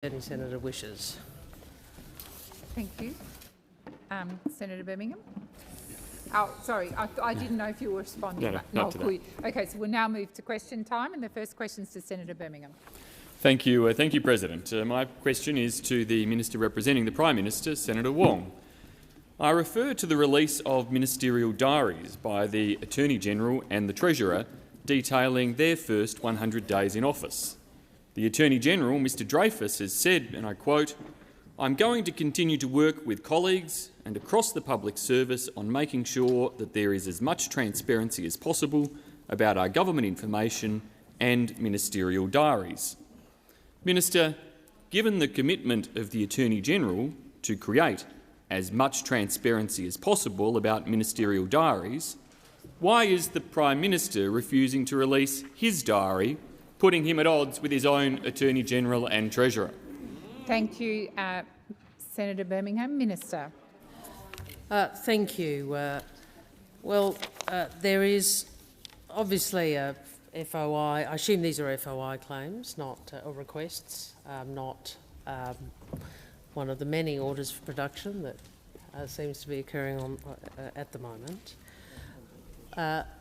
Any senator wishes. Thank you. Senator Birmingham? Oh, sorry, I didn't know if you were responding. No, not to that. Okay, so we'll now move to question time, and the first question is to Senator Birmingham. Thank you, President. My question is to the Minister representing the Prime Minister, Senator Wong. I refer to the release of ministerial diaries by the Attorney-General and the Treasurer detailing their first 100 days in office. The Attorney-General, Mr Dreyfus, has said, and I quote, "I'm going to continue to work with colleagues and across the public service on making sure that there is as much transparency as possible about our government information and ministerial diaries." Minister, given the commitment of the Attorney-General to create as much transparency as possible about ministerial diaries, why is the Prime Minister refusing to release his diary, putting him at odds with his own Attorney-General and Treasurer? Thank you, Senator Birmingham. Minister. Thank you. There is obviously a FOI. I assume these are FOI claims, not or requests, not one of the many orders for production that seems to be occurring at the moment.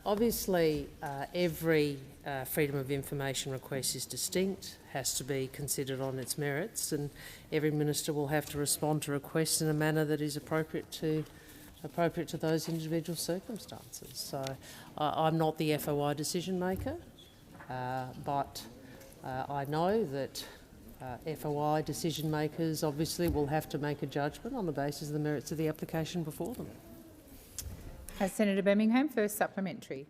Obviously, every freedom of information request is distinct, has to be considered on its merits, and every minister will have to respond to requests in a manner that is appropriate to those individual circumstances. So I'm not the FOI decision maker, but I know that FOI decision makers obviously will have to make a judgment on the basis of the merits of the application before them. Senator Birmingham, first supplementary.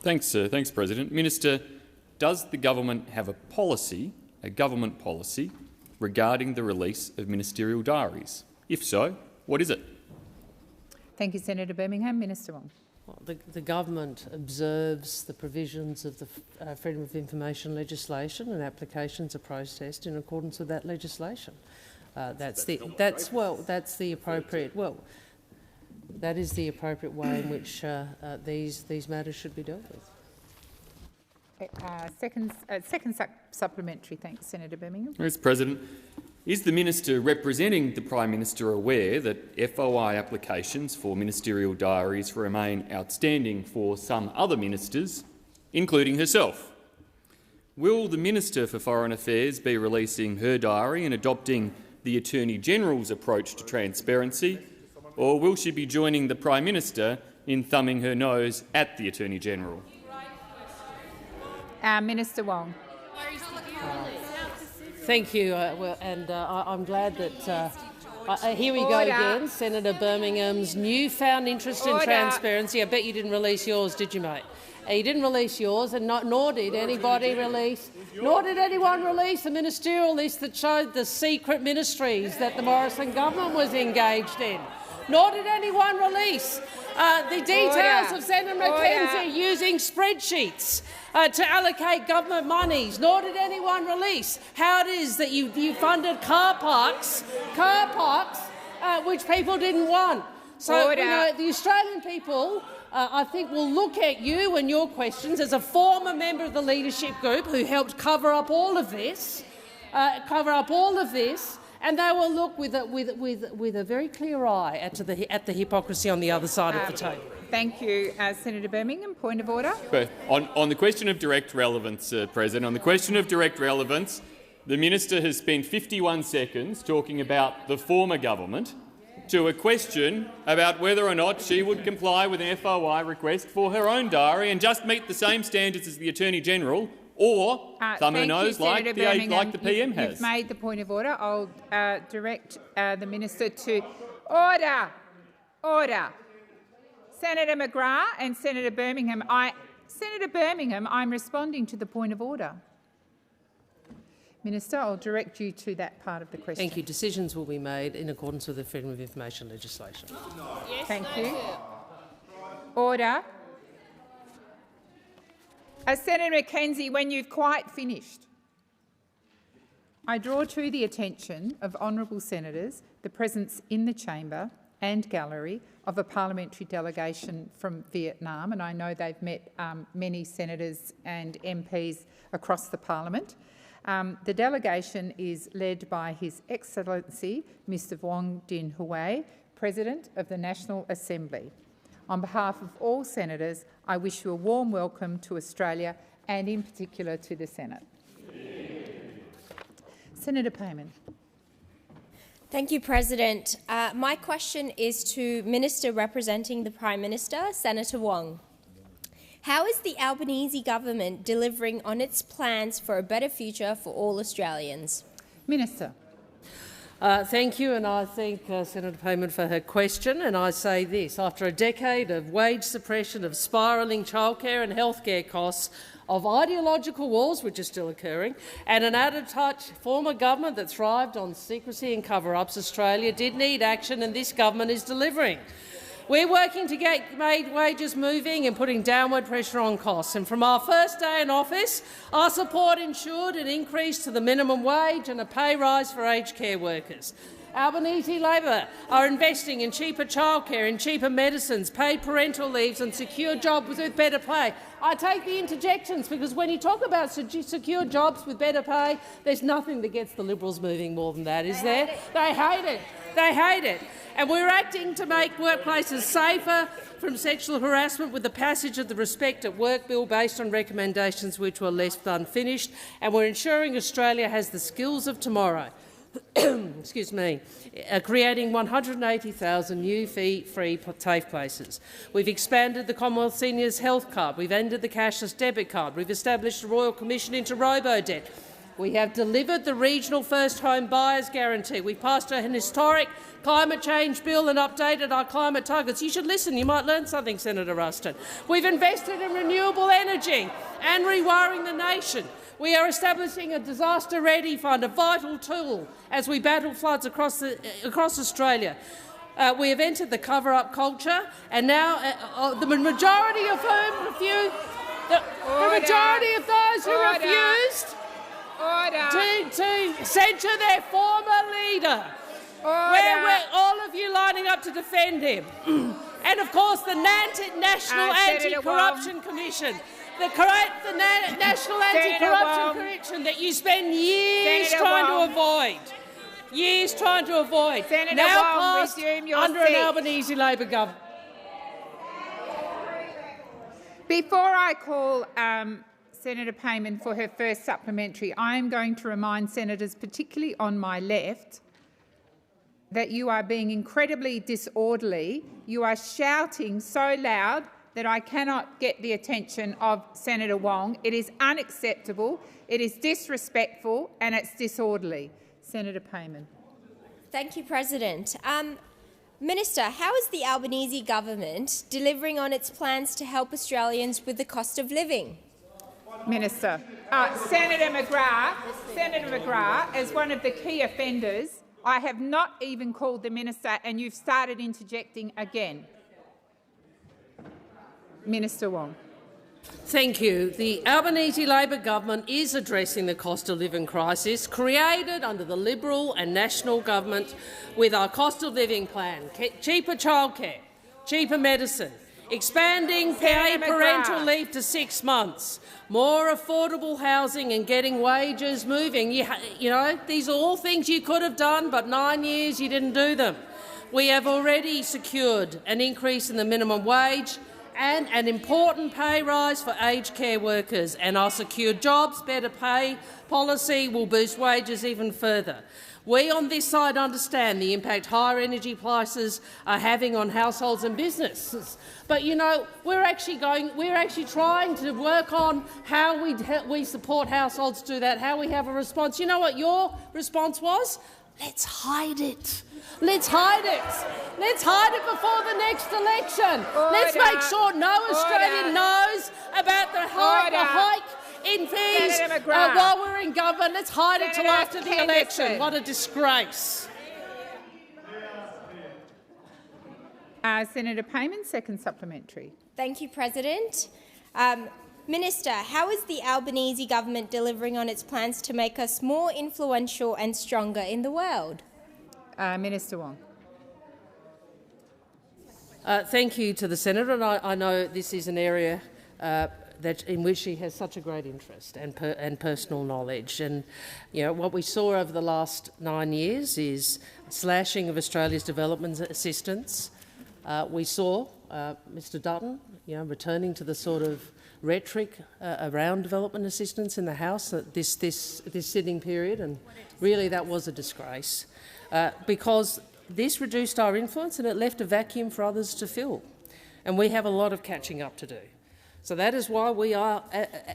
Thanks, President. Minister, does the government have a government policy, regarding the release of ministerial diaries? If so, what is it? Thank you, Senator Birmingham. Minister Wong. Well, the government observes the provisions of the freedom of information legislation, and applications are processed in accordance with that legislation. That is the appropriate way in which these matters should be dealt with. Second supplementary. Thanks, Senator Birmingham. Mr President, is the Minister representing the Prime Minister aware that FOI applications for ministerial diaries remain outstanding for some other ministers, including herself? Will the Minister for Foreign Affairs be releasing her diary and adopting the Attorney-General's approach to transparency, or will she be joining the Prime Minister in thumbing her nose at the Attorney-General? Minister Wong. Thank you, I'm glad that here we go again. Senator Birmingham's newfound interest in transparency. I bet you didn't release yours, did you, mate? You didn't release yours, and nor did anyone release the ministerial list that showed the secret ministries that the Morrison government was engaged in. Nor did anyone release the details of Senator McKenzie using spreadsheets to allocate government monies. Nor did anyone release how it is that you funded car parks which people didn't want. So the Australian people, I think, will look at you and your questions as a former member of the leadership group who helped cover up all of this, and they will look with a very clear eye at the hypocrisy on the other side of the table. Thank you, Senator Birmingham. Point of order. On the question of direct relevance, President, on the question of direct relevance, the Minister has spent 51 seconds talking about the former government to a question about whether or not she would comply with an FOI request for her own diary and just meet the same standards as the Attorney-General, or thumb her nose like the PM has. You've made the point of order. I'll direct the Minister to order. Senator McGrath and Senator Birmingham. I'm responding to the point of order. Minister, I'll direct you to that part of the question. Thank you. Decisions will be made in accordance with the freedom of information legislation. Yes, thank you. Order. Senator McKenzie, when you've quite finished, I draw to the attention of honourable senators the presence in the chamber and gallery of a parliamentary delegation from Vietnam, and I know they've met many senators and MPs across the parliament. The delegation is led by His Excellency Mr Wong Din Hui, President of the National Assembly. On behalf of all senators, I wish you a warm welcome to Australia and in particular to the Senate. Senator Payman. Thank you, President. My question is to Minister representing the Prime Minister, Senator Wong. How is the Albanese government delivering on its plans for a better future for all Australians? Minister. Thank you, and I thank Senator Payman for her question. And I say this: after a decade of wage suppression, of spiralling childcare and healthcare costs, of ideological wars, which are still occurring, and an out-of-touch former government that thrived on secrecy and cover-ups, Australia did need action, and this government is delivering. We're working to get wages moving and putting downward pressure on costs. And from our first day in office, our support ensured an increase to the minimum wage and a pay rise for aged care workers. Albanese Labor are investing in cheaper childcare, in cheaper medicines, paid parental leaves and secure jobs with better pay. I take the interjections because when you talk about secure jobs with better pay, there's nothing that gets the Liberals moving more than that, is there? They hate it. They hate it. And we're acting to make workplaces safer from sexual harassment with the passage of the Respect at Work bill based on recommendations which were left unfinished, and we're ensuring Australia has the skills of tomorrow. Excuse me, creating 180,000 new fee-free TAFE places. We've expanded the Commonwealth Seniors Health Card. We've ended the cashless debit card. We've established a Royal Commission into robo-debt. We have delivered the regional first home buyers guarantee. We've passed an historic climate change bill and updated our climate targets. You should listen. You might learn something, Senator Ruston. We've invested in renewable energy and rewiring the nation. We are establishing a disaster-ready fund, a vital tool as we battle floods across Australia. We have entered the cover-up culture, and now the majority of whom refuse. The majority of those who refused to censure their former leader. Where all of you lining up to defend him. And, of course, the National Anti-Corruption Commission. The National Anti-Corruption Commission that you spend years trying to avoid. Years trying to avoid. Senator now Wong, passed resume your under seat. an Albanese Labor government. Before I call Senator Payman for her first supplementary, I am going to remind senators, particularly on my left, that you are being incredibly disorderly. You are shouting so loud that I cannot get the attention of Senator Wong. It is unacceptable, it is disrespectful and it's disorderly. Senator Payman. Thank you, President. Minister, how is the Albanese government delivering on its plans to help Australians with the cost of living? Minister. Senator McGrath, as one of the key offenders, I have not even called the minister and you've started interjecting again. Minister Wong. Thank you. The Albanese Labor government is addressing the cost of living crisis created under the Liberal and National government with our cost of living plan, cheaper childcare, cheaper medicine, expanding paid parental leave to 6 months, more affordable housing and getting wages moving. You know, these are all things you could have done, but 9 years you didn't do them. We have already secured an increase in the minimum wage and an important pay rise for aged care workers, and our secure jobs, better pay policy will boost wages even further. We on this side understand the impact higher energy prices are having on households and businesses. But, you know, we're actually trying to work on how we support households do that, how we have a response. You know what your response was? Let's hide it. Let's hide it. Let's hide it before the next election. Let's make sure no Australian knows about the hike in fees while we're in government. Let's hide it till after the election. What a disgrace. Senator Payman, second supplementary. Thank you, President. Minister, how is the Albanese government delivering on its plans to make us more influential and stronger in the world? Minister Wong. Thank you to the Senator. And I know this is an area in which she has such a great interest and personal knowledge. And what we saw over the last 9 years is slashing of Australia's development assistance. We saw Mr Dutton returning to the sort of rhetoric around development assistance in the House at this sitting period, and really that was a disgrace because this reduced our influence and it left a vacuum for others to fill. And we have a lot of catching up to do. So that is why we are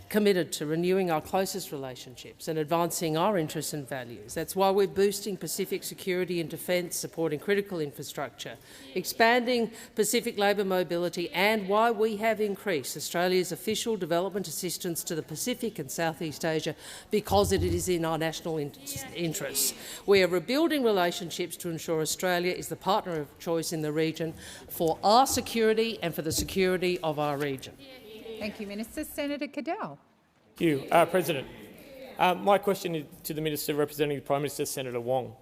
committed to renewing our closest relationships and advancing our interests and values. That's why we're boosting Pacific security and defence, supporting critical infrastructure, expanding Pacific labour mobility, and why we have increased Australia's official development assistance to the Pacific and Southeast Asia, because it is in our national interests. We are rebuilding relationships to ensure Australia is the partner of choice in the region for our security and for the security of our region. Thank you, Minister. Senator Cadell. Thank you, President. My question is to the Minister representing the Prime Minister, Senator Wong.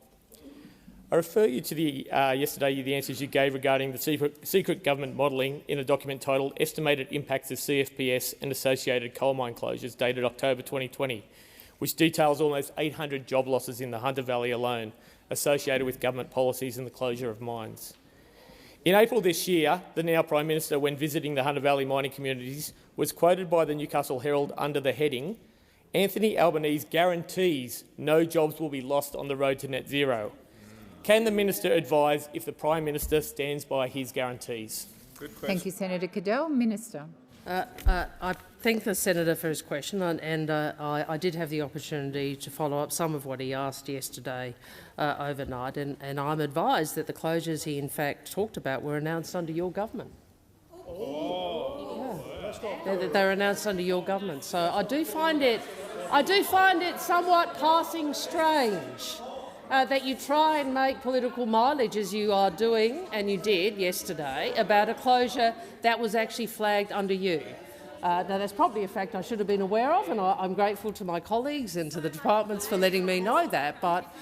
I refer you to yesterday the answers you gave regarding the secret government modelling in a document titled Estimated Impacts of CFPS and Associated Coal Mine Closures, dated October 2020, which details almost 800 job losses in the Hunter Valley alone associated with government policies and the closure of mines. In April this year, the now Prime Minister, when visiting the Hunter Valley mining communities, was quoted by the Newcastle Herald under the heading, "Anthony Albanese guarantees no jobs will be lost on the road to net zero." Can the Minister advise if the Prime Minister stands by his guarantees? Thank you, Senator Cadell. Minister. I thank the Senator for his question, and I did have the opportunity to follow up some of what he asked yesterday overnight, and I'm advised that the closures he in fact talked about were announced under your government. They were announced under your government. So I do find it somewhat passing strange that you try and make political mileage, as you are doing, and you did yesterday, about a closure that was actually flagged under you. Now, that's probably a fact I should have been aware of, and I'm grateful to my colleagues and to the departments for letting me know that, but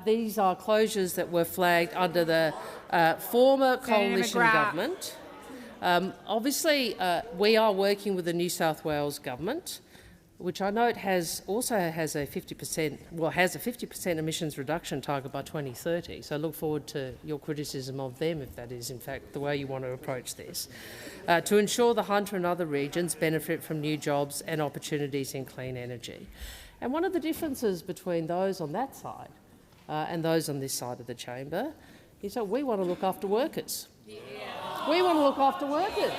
these are closures that were flagged under the former coalition government. Obviously, we are working with the New South Wales government, which I note has a 50% emissions reduction target by 2030. So I look forward to your criticism of them, if that is in fact the way you want to approach this, to ensure the Hunter and other regions benefit from new jobs and opportunities in clean energy. And one of the differences between those on that side and those on this side of the chamber is that we want to look after workers. We want to look after workers.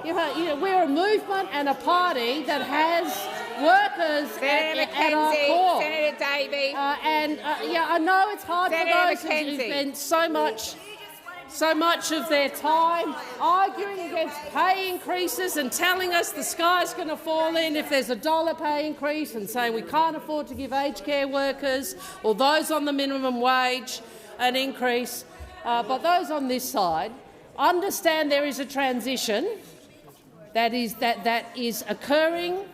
We're a movement and a party that has workers at our core. Senator Davey. I know it's hard Senator for those McKenzie. who spend so much of their time arguing against pay increases and telling us the sky's going to fall in if there's a $1 pay increase, and saying we can't afford to give aged care workers or those on the minimum wage an increase. But those on this side understand there is a transition that is occurring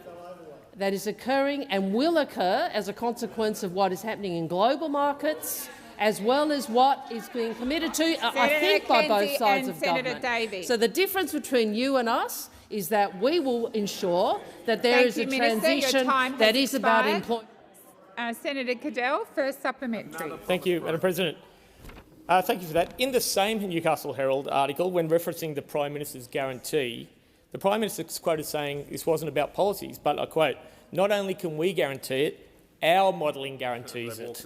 and will occur as a consequence of what is happening in global markets, as well as what is being committed to, I think, by both sides of government. Davey. So the difference between you and us is that we will ensure that there is a transition that is about employment. Senator Cadell, first supplementary. Thank you, Madam President. Thank you for that. In the same Newcastle Herald article, when referencing the Prime Minister's guarantee, the Prime Minister is quoted saying this wasn't about policies, but I quote, "Not only can we guarantee it, our modelling guarantees it."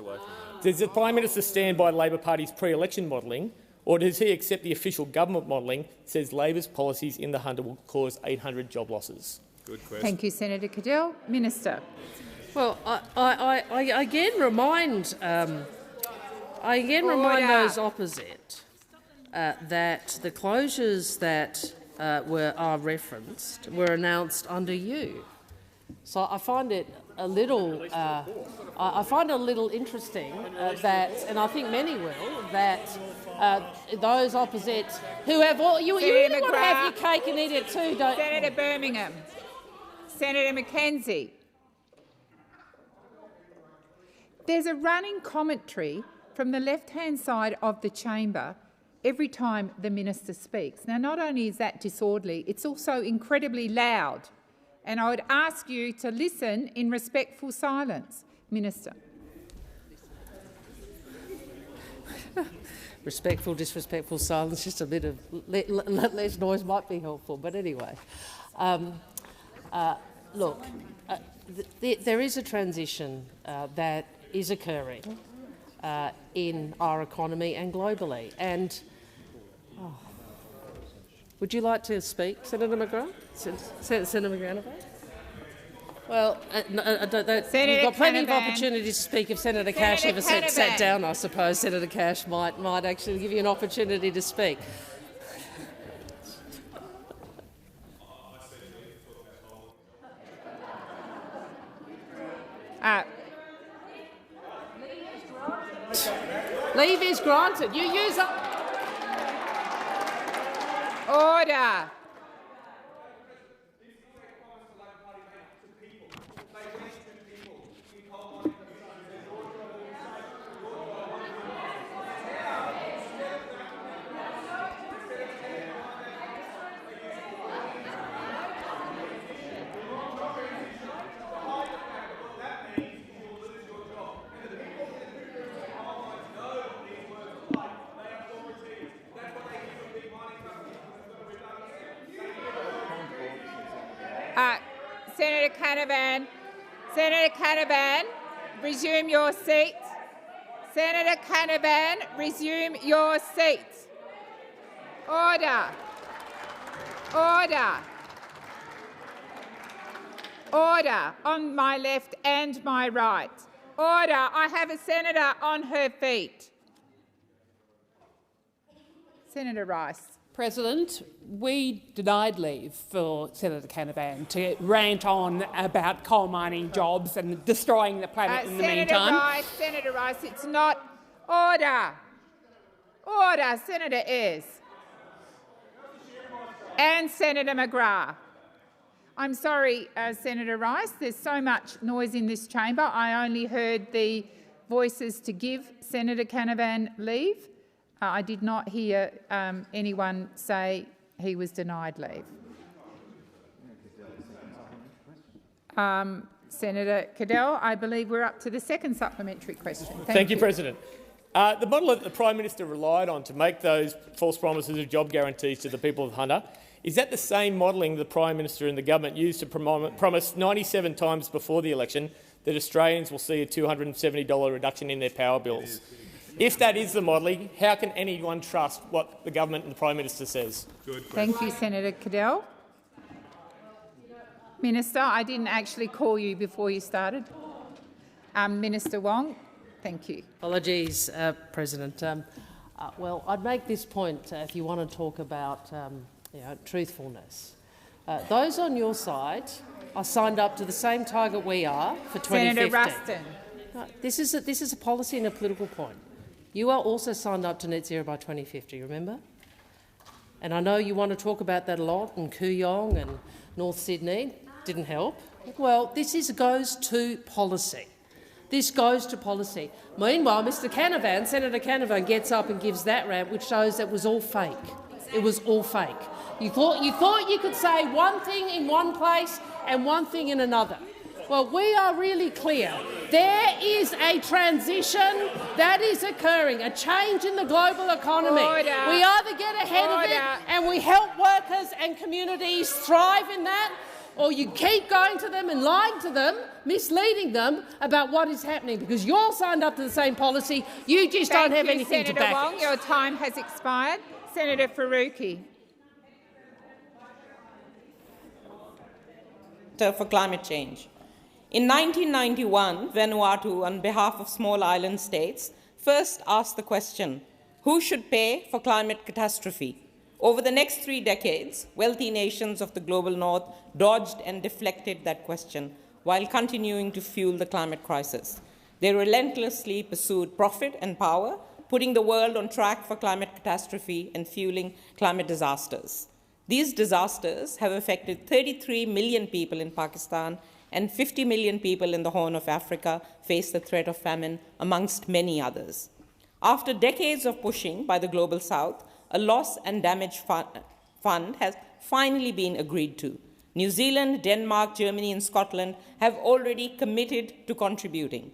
Does the Prime Minister stand by Labor Party's pre-election modelling, or does he accept the official government modelling that says Labor's policies in the Hunter will cause 800 job losses? Good question. Thank you, Senator Cadell. Minister. Well, I again remind those opposite that the closures that are referenced were announced under you. So I find it a little interesting that, and I think many will, that those opposite who have all you really want to have your cake and eat it too, don't you? Senator Birmingham. Senator McKenzie. There's a running commentary from the left-hand side of the chamber every time the minister speaks. Now, not only is that disorderly, it's also incredibly loud. and I would ask you to listen in respectful silence. Minister. Respectful, disrespectful silence, just a bit of less noise might be helpful. But anyway, look, there is a transition that is occurring in our economy and globally. And would you like to speak, Senator McGrath? Senator McGrath? Well, you've got plenty of opportunities to speak if Senator Cash ever sat down, I suppose. Senator Cash might actually give you an opportunity to speak. Leave is granted. You use up. Order. Senator Canavan, resume your seat. Senator Canavan, resume your seat. Order. Order. Order on my left and my right. Order. I have a senator on her feet. Senator Rice. President, we denied leave for Senator Canavan to rant on about coal mining jobs and destroying the planet in the meantime. Senator Rice, it's not order. Order, Senator Ayres. And Senator McGrath. I'm sorry, Senator Rice, there's so much noise in this chamber. I only heard the voices to give Senator Canavan leave. I did not hear anyone say he was denied leave. Senator Cadell, I believe we're up to the second supplementary question. Thank you, President. The model that the Prime Minister relied on to make those false promises of job guarantees to the people of Hunter, is that the same modelling the Prime Minister and the government used to promise 97 times before the election that Australians will see a $270 reduction in their power bills? If that is the modelling, how can anyone trust what the government and the Prime Minister says? Thank you, Senator Cadell. Minister, I didn't actually call you before you started. Minister Wong, thank you. Apologies, President. Well, I'd make this point if you want to talk about truthfulness. Those on your side are signed up to the same target we are for 2050. Senator Ruston. No, this is a policy and a political point. You are also signed up to net zero by 2050, remember? And I know you want to talk about that a lot, and Kooyong and North Sydney. Didn't help. Well, this goes to policy. This goes to policy. Meanwhile, Mr. Canavan, Senator Canavan, gets up and gives that rant, which shows that was all fake. It was all fake. You thought you could say one thing in one place and one thing in another. Well, we are really clear. There is a transition that is occurring, a change in the global economy. Order. We either get ahead of it and we help workers and communities thrive in that, or you keep going to them and lying to them, misleading them about what is happening, because you're signed up to the same policy. You just don't have anything to back it. Senator Wong, your time has expired. Senator Faruqi. For climate change. In 1991, Vanuatu, on behalf of small island states, first asked the question, who should pay for climate catastrophe? Over the next 3 decades, wealthy nations of the global north dodged and deflected that question while continuing to fuel the climate crisis. They relentlessly pursued profit and power, putting the world on track for climate catastrophe and fueling climate disasters. These disasters have affected 33 million people in Pakistan, and 50 million people in the Horn of Africa face the threat of famine, amongst many others. After decades of pushing by the Global South, a loss and damage fund has finally been agreed to. New Zealand, Denmark, Germany and Scotland have already committed to contributing.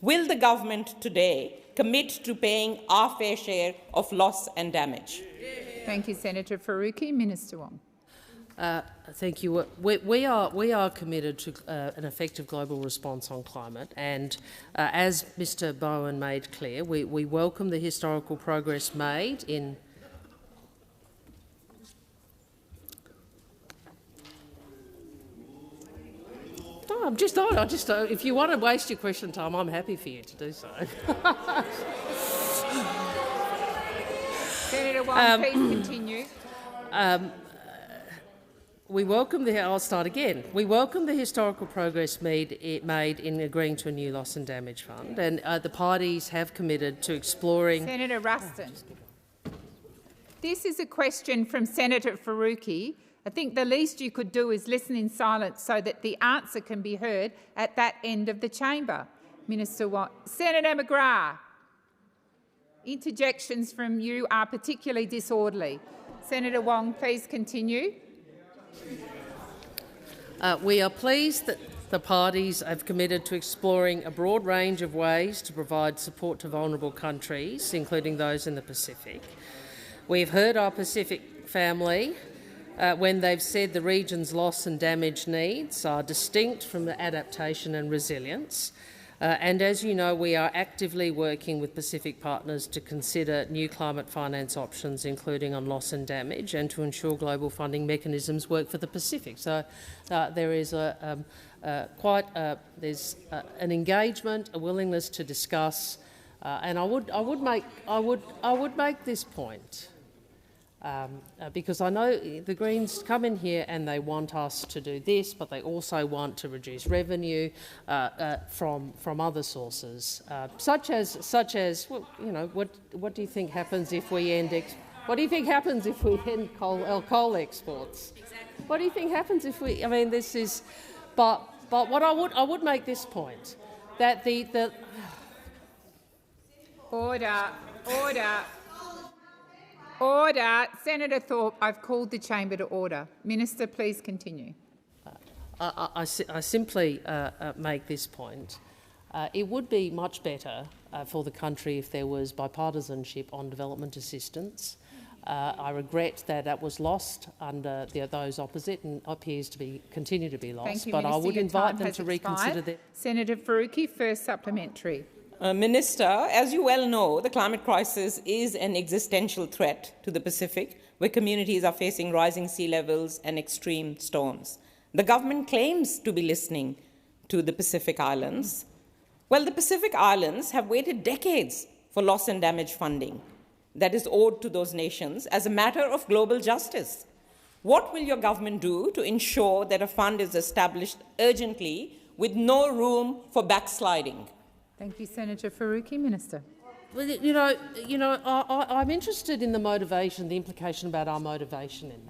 Will the government today commit to paying our fair share of loss and damage? Thank you, Senator Faruqi. Minister Wong. Thank you. We are committed to an effective global response on climate, and as Mr Bowen made clear, we welcome the historical progress made in if you want to waste your question time, I'm happy for you to do so. Senator Wong, please continue. I'll start again. We welcome the historical progress made in agreeing to a new loss and damage fund, and the parties have committed to exploring. Senator Ruston, this is a question from Senator Faruqi. I think the least you could do is listen in silence so that the answer can be heard at that end of the chamber. Minister Wong. Senator McGrath, interjections from you are particularly disorderly. Senator Wong, please continue. We are pleased that the parties have committed to exploring a broad range of ways to provide support to vulnerable countries, including those in the Pacific. We've heard our Pacific family when they've said the region's loss and damage needs are distinct from the adaptation and resilience. And as you know, we are actively working with Pacific partners to consider new climate finance options, including on loss and damage, and to ensure global funding mechanisms work for the Pacific. So there is an engagement, a willingness to discuss, and I would make this point. Because I know the Greens come in here and they want us to do this, but they also want to reduce revenue from other sources, such as well, you know, what do you think happens if we end coal exports? Exactly. What do you think happens if we? I mean, this is, but what I would make this point that the Order. Senator Thorpe, I've called the chamber to order. Minister, please continue. I simply make this point. It would be much better for the country if there was bipartisanship on development assistance. I regret that was lost under those opposite and appears to continue to be lost. Thank you, but Minister. I would invite them to reconsider that. Senator Faruqi, first supplementary. Minister, as you well know, the climate crisis is an existential threat to the Pacific, where communities are facing rising sea levels and extreme storms. The government claims to be listening to the Pacific Islands. Well, the Pacific Islands have waited decades for loss and damage funding that is owed to those nations as a matter of global justice. What will your government do to ensure that a fund is established urgently with no room for backsliding? Thank you, Senator Faruqi. Minister. Well, I'm interested in the motivation, the implication about our motivation in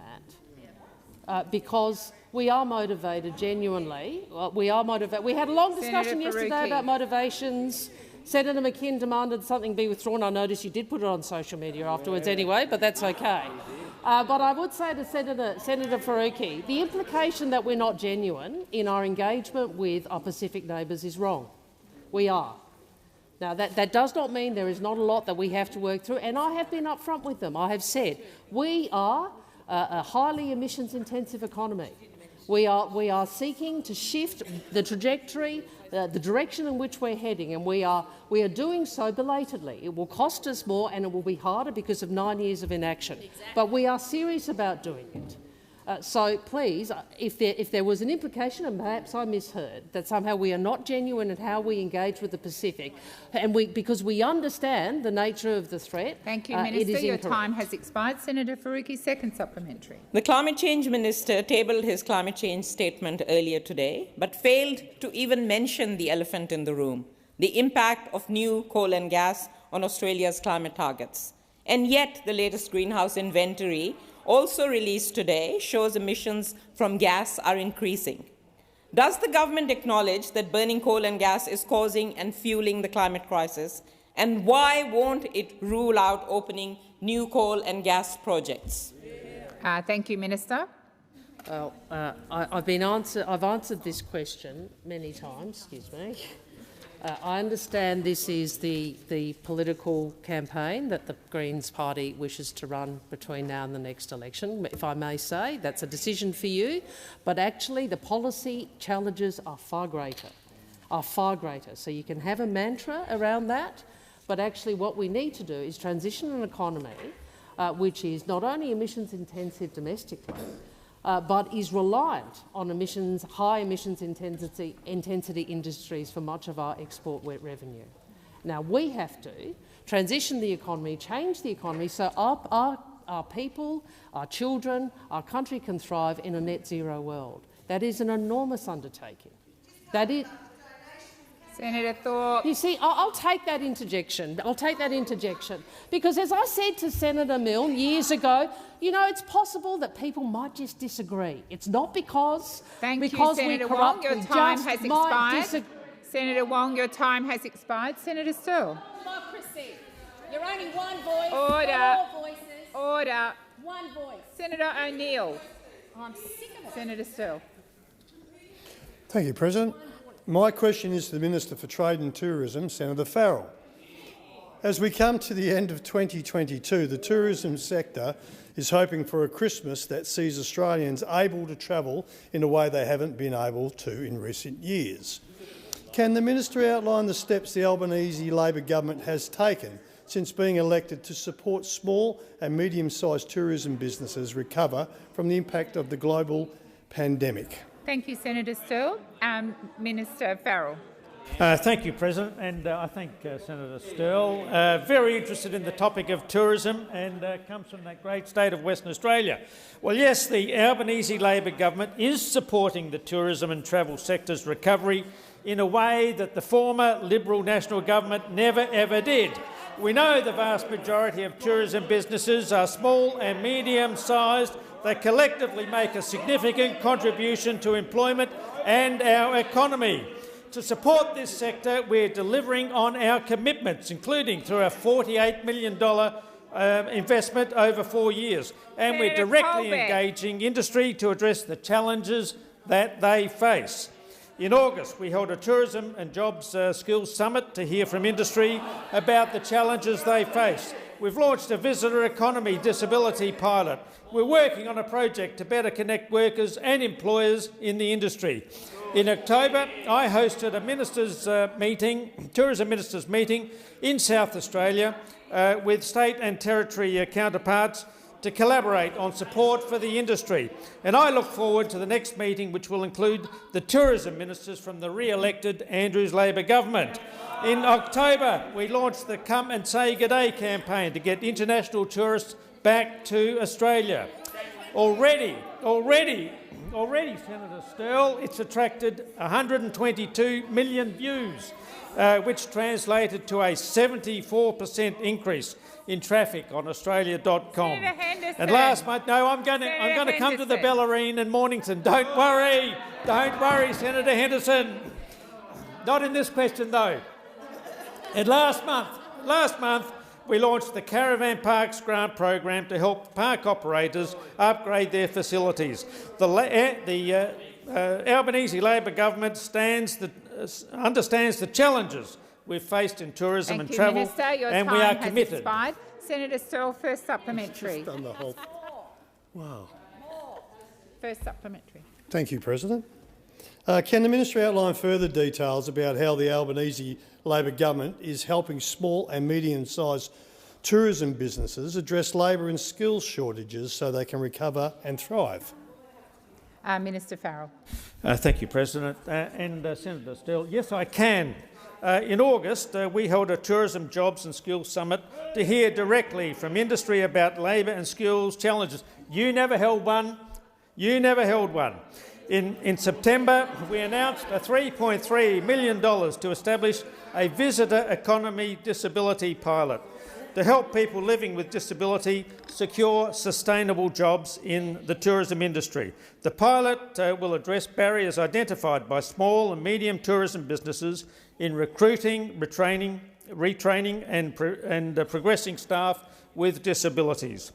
that, because we are motivated genuinely. We are motivated. We had a long discussion yesterday about motivations. Senator McKinn demanded something be withdrawn. I noticed you did put it on social media afterwards anyway, but that's okay. But I would say to Senator Faruqi, the implication that we're not genuine in our engagement with our Pacific neighbours is wrong. We are. Now, that does not mean there is not a lot that we have to work through, and I have been upfront with them. I have said we are a highly emissions-intensive economy. We are seeking to shift the trajectory, the direction in which we're heading, and we are doing so belatedly. It will cost us more and it will be harder because of 9 years of inaction. Exactly. But we are serious about doing it. So please, if there was an implication, and perhaps I misheard, that somehow we are not genuine in how we engage with the Pacific, and because we understand the nature of the threat. Thank you, Minister. Your time has expired. Senator Faruqi, second supplementary. The Climate Change Minister tabled his climate change statement earlier today, but failed to even mention the elephant in the room, the impact of new coal and gas on Australia's climate targets. And yet the latest greenhouse inventory, also released today, shows emissions from gas are increasing. Does the government acknowledge that burning coal and gas is causing and fueling the climate crisis? And why won't it rule out opening new coal and gas projects? Thank you, Minister. Well, I've answered this question many times. Excuse me. I understand this is the political campaign that the Greens party wishes to run between now and the next election. If I may say, that's a decision for you. But actually, the policy challenges are far greater. So you can have a mantra around that, but actually, what we need to do is transition an economy which is not only emissions intensive domestically, but is reliant on high emissions intensity industries for much of our export revenue. Now, we have to transition the economy, change the economy so our people, our children, our country can thrive in a net zero world. That is an enormous undertaking. That is. Senator Thorpe. You see, I'll take that interjection. Because as I said to Senator Milne years ago, you know, it's possible that people might just disagree. It's not because Senator Wong. Your time has expired. Senator Wong, your time has expired. Senator Sterle. Democracy. You're only one voice. Order. Four voices. Order. One voice. Senator O'Neill. I'm sick of it. Senator Sterle. Thank you, President. My question is to the Minister for Trade and Tourism, Senator Farrell. As we come to the end of 2022, the tourism sector is hoping for a Christmas that sees Australians able to travel in a way they haven't been able to in recent years. Can the Minister outline the steps the Albanese Labor government has taken since being elected to support small and medium-sized tourism businesses recover from the impact of the global pandemic? Thank you, Senator Sterle. Minister Farrell. Thank you, President, and I thank Senator Sterle. Very interested in the topic of tourism and comes from that great state of Western Australia. Well, yes, the Albanese Labor government is supporting the tourism and travel sector's recovery in a way that the former Liberal National Government never ever did. We know the vast majority of tourism businesses are small and medium-sized. They collectively make a significant contribution to employment and our economy. To support this sector, we're delivering on our commitments, including through a $48 million investment over 4 years. And we're directly engaging industry to address the challenges that they face. In August, we held a Tourism and Jobs Skills Summit to hear from industry about the challenges they face. We've launched a visitor economy disability pilot. We're working on a project to better connect workers and employers in the industry. In October, I hosted a tourism ministers meeting in South Australia with state and territory counterparts to collaborate on support for the industry. And I look forward to the next meeting, which will include the tourism ministers from the re-elected Andrews Labor government. In October, we launched the Come and Say G'day campaign to get international tourists back to Australia. Already, Senator Sterle, it's attracted 122 million views, which translated to a 74% increase in traffic on Australia.com. And last month, no, I'm going to come to the Bellarine and Mornington. Don't worry, Senator Henderson. Not in this question, though. And last month, we launched the Caravan Parks Grant Program to help park operators upgrade their facilities. The Albanese Labor government understands the challenges we've faced in tourism and travel, Minister, and we are committed. Expired. Senator Sterle, first supplementary. Wow. First supplementary. Thank you, President. Can the Minister outline further details about how the Albanese Labor government is helping small and medium-sized tourism businesses address labour and skills shortages so they can recover and thrive? Minister Farrell. Thank you, President. And Senator Sterle, yes, I can. In August, we held a Tourism, Jobs and Skills Summit to hear directly from industry about labour and skills challenges. You never held one. In September, we announced a $3.3 million to establish a visitor economy disability pilot to help people living with disability secure sustainable jobs in the tourism industry. The pilot will address barriers identified by small and medium tourism businesses in recruiting, retraining and progressing staff with disabilities.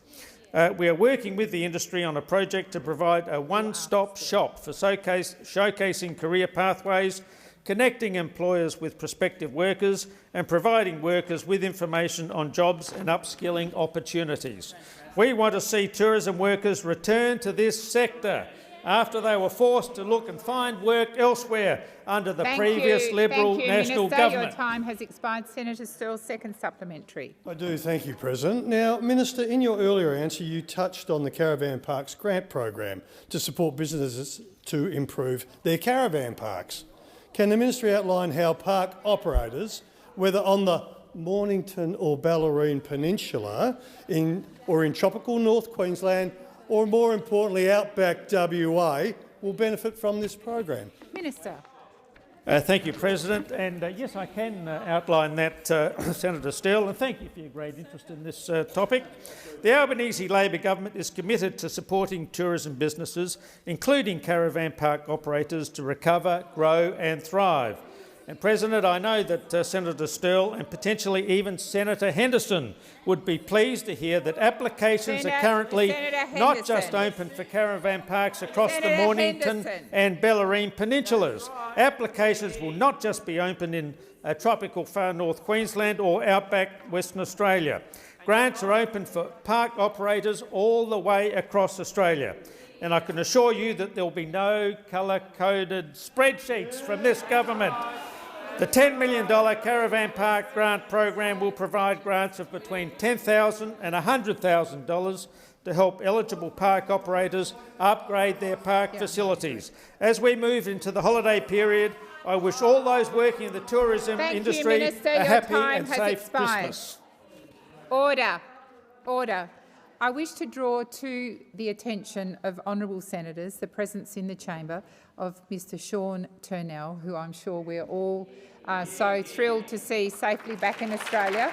We are working with the industry on a project to provide a one-stop shop for showcasing career pathways, connecting employers with prospective workers and providing workers with information on jobs and upskilling opportunities. We want to see tourism workers return to this sector after they were forced to look and find work elsewhere under the previous Liberal National Government. Your time has expired. Senator Sterle, second supplementary. I do, thank you, President. Now, Minister, in your earlier answer you touched on the Caravan Parks grant program to support businesses to improve their caravan parks. Can the Ministry outline how park operators, whether on the Mornington or Bellarine Peninsula or in tropical North Queensland, or more importantly outback WA, will benefit from this program? Minister. Thank you, President. And yes, I can outline that, Senator Sterle, and thank you for your great interest in this topic. The Albanese Labor Government is committed to supporting tourism businesses, including caravan park operators, to recover, grow and thrive. And, President, I know that Senator Sterle and potentially even Senator Henderson would be pleased to hear that applications are currently not just open for caravan parks across the Mornington and Bellarine Peninsulas. Applications will not just be open in tropical far north Queensland or outback Western Australia. Grants are open for park operators all the way across Australia. And I can assure you that there will be no colour-coded spreadsheets from this government. The $10 million Caravan Park Grant Program will provide grants of between $10,000 and $100,000 to help eligible park operators upgrade their park facilities. As we move into the holiday period, I wish all those working in the tourism industry a happy and safe Christmas. Order. Order. I wish to draw to the attention of honourable senators the presence in the chamber of Mr Sean Turnell, who I'm sure we're all so thrilled to see safely back in Australia.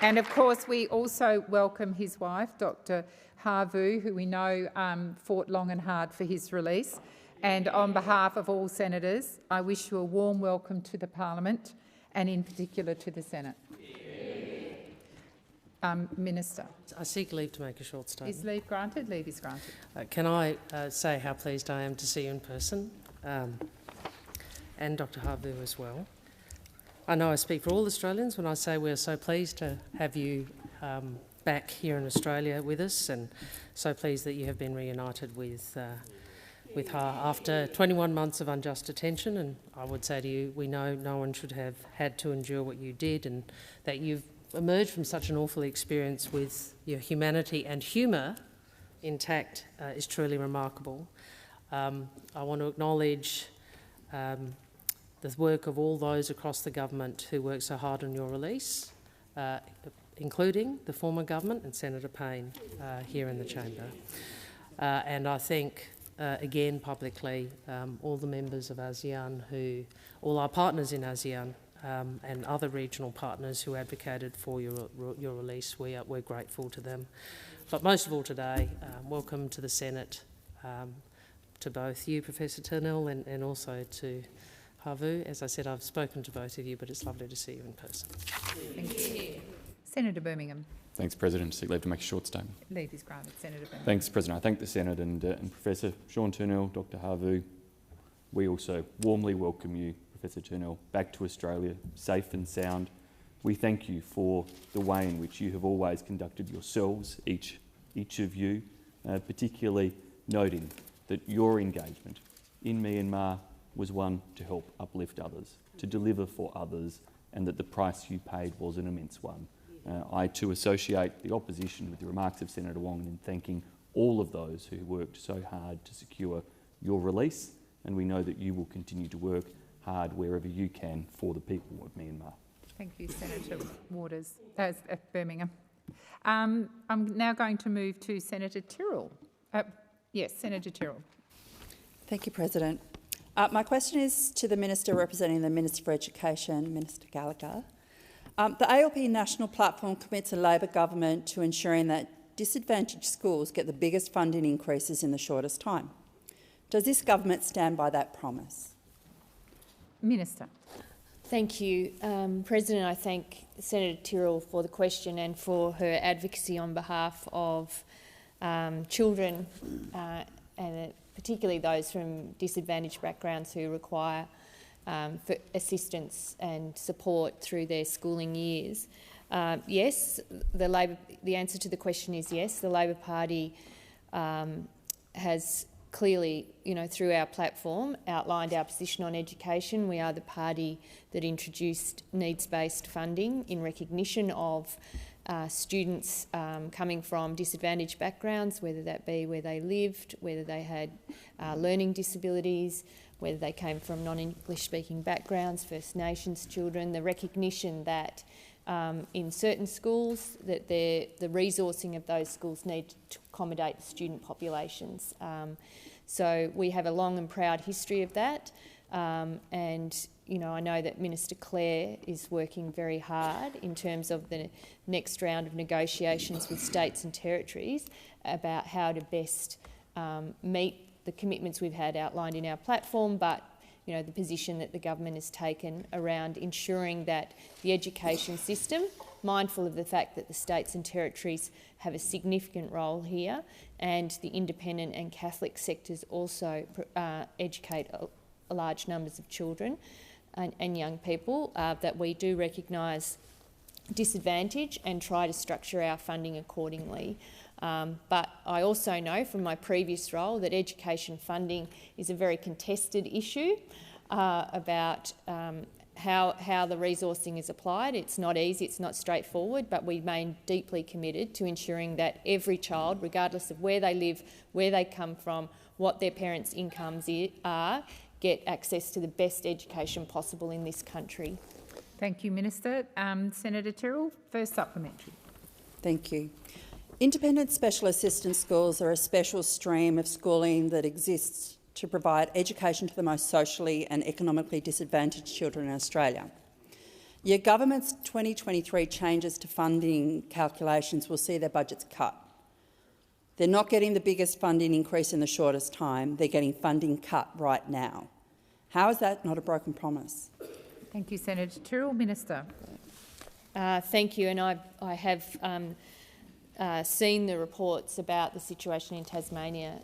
And of course, we also welcome his wife, Dr Havu, who we know fought long and hard for his release. And on behalf of all senators, I wish you a warm welcome to the Parliament and in particular to the Senate. Minister. I seek leave to make a short statement. Is leave granted? Leave is granted. Can I say how pleased I am to see you in person, and Dr Havu as well. I know I speak for all Australians when I say we're so pleased to have you back here in Australia with us, and so pleased that you have been reunited with her after 21 months of unjust detention. And I would say to you, we know no one should have had to endure what you did, and that you've emerged from such an awful experience with your humanity and humour intact is truly remarkable. I want to acknowledge the work of all those across the government who worked so hard on your release, including the former government and Senator Payne here in the chamber. And I thank again publicly all the members of ASEAN, all our partners in ASEAN and other regional partners who advocated for your release. We're grateful to them. But most of all today, welcome to the Senate, to both you, Professor Turnell, and also to Havu. As I said, I've spoken to both of you, but it's lovely to see you in person. Thank you. Senator Birmingham. Thanks, President. Seek leave to make a short statement. Leave is granted. Senator Birmingham. Thanks, President. I thank the Senate and Professor Sean Turnell, Dr Havu. We also warmly welcome you, Professor Turnell, back to Australia, safe and sound. We thank you for the way in which you have always conducted yourselves, each of you, particularly noting that your engagement in Myanmar was one to help uplift others, to deliver for others, and that the price you paid was an immense one. I too associate the opposition with the remarks of Senator Wong in thanking all of those who worked so hard to secure your release, and we know that you will continue to work hard wherever you can for the people of Myanmar. Thank you, Senator Waters, Birmingham. I'm now going to move to Senator Tyrrell. Yes, Senator Tyrrell. Thank you, President. My question is to the Minister representing the Minister for Education, Minister Gallagher. The ALP National Platform commits a Labor government to ensuring that disadvantaged schools get the biggest funding increases in the shortest time. Does this government stand by that promise? Minister. Thank you, President. I thank Senator Tyrrell for the question and for her advocacy on behalf of children, and particularly those from disadvantaged backgrounds who require for assistance and support through their schooling years. Yes, the answer to the question is yes. The Labor Party has clearly, through our platform, outlined our position on education. We are the party that introduced needs-based funding in recognition of students coming from disadvantaged backgrounds, whether that be where they lived, whether they had learning disabilities, whether they came from non-English speaking backgrounds, First Nations children, the recognition that in certain schools that the resourcing of those schools need to accommodate student populations. So we have a long and proud history of that, and I know that Minister Clare is working very hard in terms of the next round of negotiations with states and territories about how to best meet the commitments we've had outlined in our platform, but the position that the government has taken around ensuring that the education system, mindful of the fact that the states and territories have a significant role here, and the independent and Catholic sectors also educate large numbers of children and young people, that we do recognise disadvantage and try to structure our funding accordingly. But I also know from my previous role that education funding is a very contested issue about how the resourcing is applied. It's not easy, it's not straightforward, but we remain deeply committed to ensuring that every child, regardless of where they live, where they come from, what their parents' incomes are, get access to the best education possible in this country. Thank you, Minister. Senator Tyrrell, first supplementary. Thank you. Independent special assistance schools are a special stream of schooling that exists to provide education to the most socially and economically disadvantaged children in Australia. Your government's 2023 changes to funding calculations will see their budgets cut. They're not getting the biggest funding increase in the shortest time, they're getting funding cut right now. How is that not a broken promise? Thank you, Senator Tyrrell. Minister. Thank you, and I have seen the reports about the situation in Tasmania,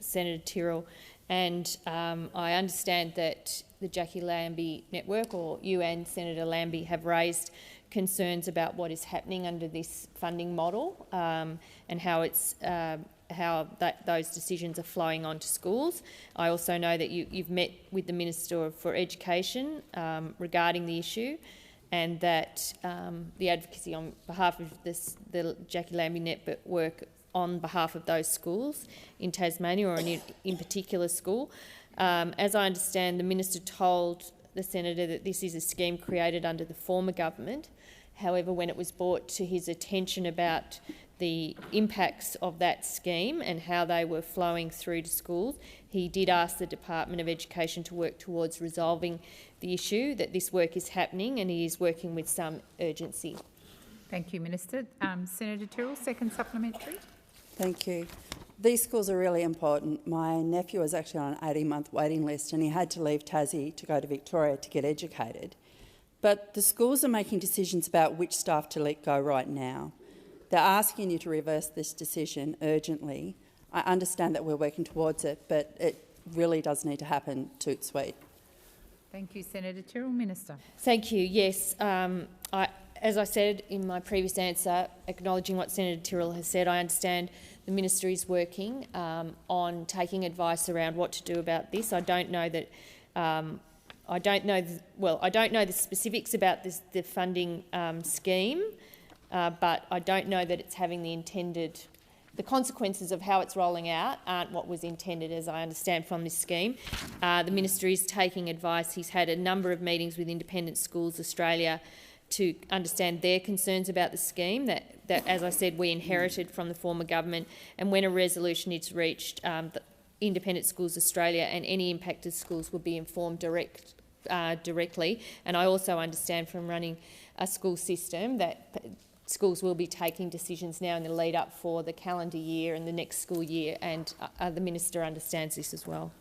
Senator Tyrrell, and I understand that the Jackie Lambie Network, or you and Senator Lambie, have raised concerns about what is happening under this funding model and how those decisions are flowing onto schools. I also know that you've met with the Minister for Education regarding the issue, and that the advocacy on behalf of the Jackie Lambie Network on behalf of those schools in Tasmania, or in particular school. As I understand, the Minister told the Senator that this is a scheme created under the former government. However, when it was brought to his attention about the impacts of that scheme and how they were flowing through to schools, he did ask the Department of Education to work towards resolving the issue, that this work is happening and he is working with some urgency. Thank you, Minister. Senator Tyrrell, second supplementary. Thank you. These schools are really important. My nephew was actually on an 18-month waiting list and he had to leave Tassie to go to Victoria to get educated. But the schools are making decisions about which staff to let go right now. They're asking you to reverse this decision urgently. I understand that we're working towards it, but it really does need to happen toot sweet. Thank you, Senator Tyrrell. Minister. Thank you. Yes, as I said in my previous answer, acknowledging what Senator Tyrrell has said, I understand the Minister is working on taking advice around what to do about this. I don't know that. I don't know the specifics about the funding scheme, but I don't know that it's having the intended. The consequences of how it's rolling out aren't what was intended, as I understand from this scheme. The Minister is taking advice. He's had a number of meetings with Independent Schools Australia to understand their concerns about the scheme that, as I said, we inherited from the former government. And when a resolution is reached, Independent Schools Australia and any impacted schools will be informed directly. And I also understand from running a school system that schools will be taking decisions now in the lead up for the calendar year and the next school year, and the Minister understands this as well.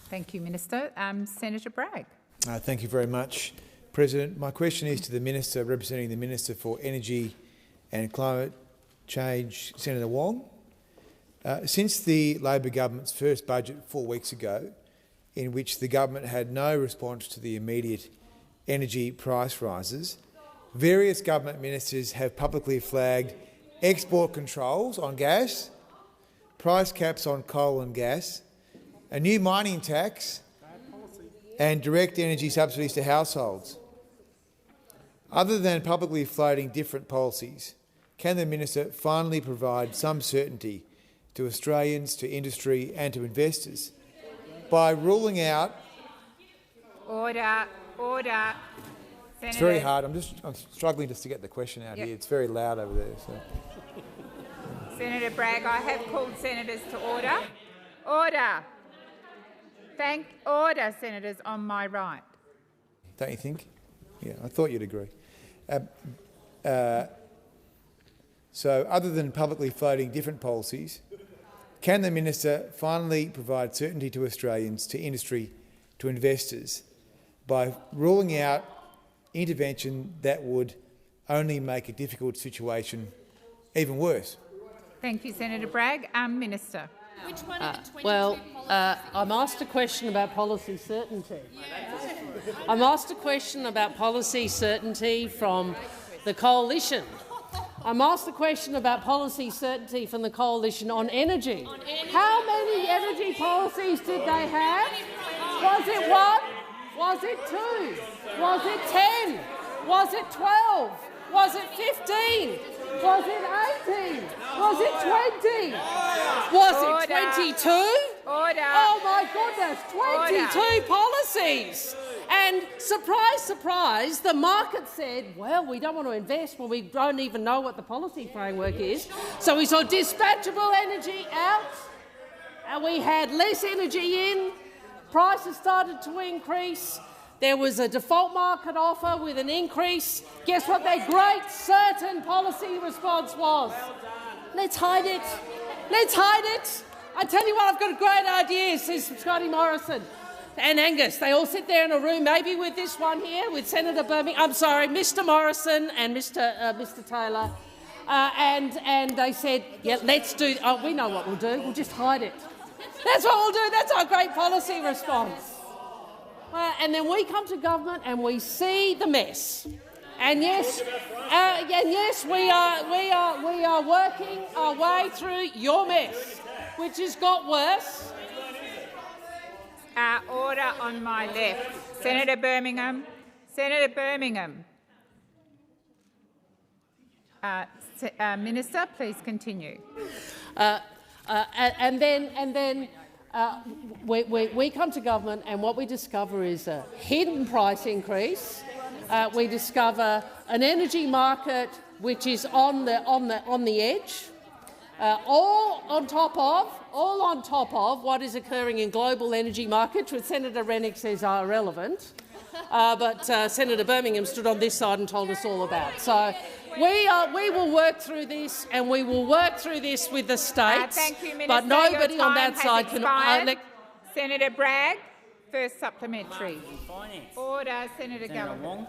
Thank you, Minister. Senator Bragg. Thank you very much, President. My question is to the Minister representing the Minister for Energy and Climate Change, Senator Wong. Since the Labor government's first budget 4 weeks ago, in which the government had no response to the immediate energy price rises, various government ministers have publicly flagged export controls on gas, price caps on coal and gas, a new mining tax and direct energy subsidies to households. Other than publicly floating different policies, can the Minister finally provide some certainty to Australians, to industry and to investors by ruling out— Order. Senator. It's very hard. I'm struggling just to get the question out here. It's very loud over there. So. Senator Bragg, I have called senators to order. Order. Order, senators on my right. Don't you think? Yeah, I thought you'd agree. So, other than publicly floating different policies, can the Minister finally provide certainty to Australians, to industry, to investors by ruling out intervention that would only make a difficult situation even worse? Thank you, Senator Bragg. Minister. Which one of the 22 Well, I'm asked a question about policy certainty. I'm asked a question about policy certainty from the Coalition. I'm asked a question about policy certainty from the Coalition on energy. How many energy policies did they have? Was it 1? Was it 2? Was it 10? Was it 12? Was it 15? Was it 18? Was it 20? Was it 22? Order. Oh my goodness, 22 policies. And surprise, surprise, the market said, well, we don't want to invest when we don't even know what the policy framework is. So we saw dispatchable energy out, and we had less energy in. Prices started to increase. There was a default market offer with an increase. Guess what their great certain policy response was? Let's hide it. Let's hide it. I tell you what, I've got a great idea, says Scotty Morrison and Angus. They all sit there in a room, maybe with this one here, with Senator Birmingham. I'm sorry, Mr. Morrison and Mr. Taylor, and they said, "Yeah, let's do. Oh, we know what we'll do. We'll just hide it. That's what we'll do. That's our great policy response." And then we come to government and we see the mess. And yes, we are working our way through your mess, which has got worse. Order on my left. Senator Birmingham. Senator Birmingham. Minister, please continue. And then we come to government, and what we discover is a hidden price increase. We discover an energy market which is on the edge. All on top of what is occurring in global energy markets, which Senator Rennick says are irrelevant, but Senator Birmingham stood on this side and told us all about. So we will work through this, and we will work through this with the states. Thank you, Minister. But nobody on that side can. Senator Bragg, first supplementary. Order, Senator Gallagher. Wong,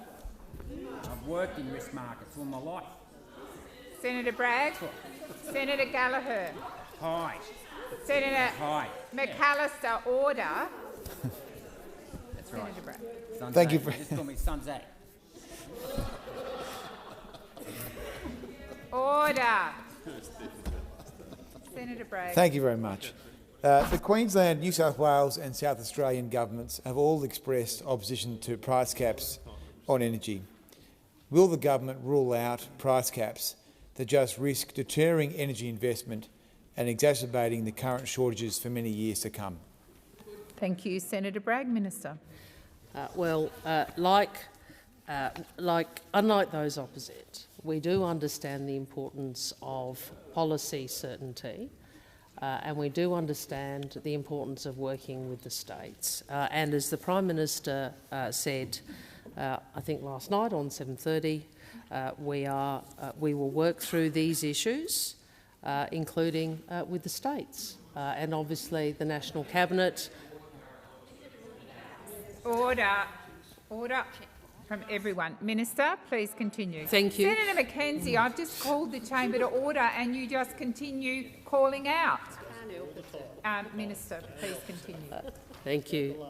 I've worked in risk markets all my life. Senator Bragg. Senator Gallagher. Hi. Senator Hi. McAllister, order. That's right. Senator Bragg. Thank you. Just call me Sunzak. Order. Senator Bragg. Thank you very much. The Queensland, New South Wales and South Australian governments have all expressed opposition to price caps on energy. Will the government rule out price caps that just risk deterring energy investment and exacerbating the current shortages for many years to come? Thank you. Senator Bragg. Minister. Unlike those opposite, we do understand the importance of policy certainty, and we do understand the importance of working with the states. And as the Prime Minister said, I think last night on 7:30. We will work through these issues, including with the states and obviously the National Cabinet. Order. Order from everyone. Minister, please continue. Thank you. Senator Mackenzie, I've just called the chamber to order and you just continue calling out. Minister, please continue. Thank you.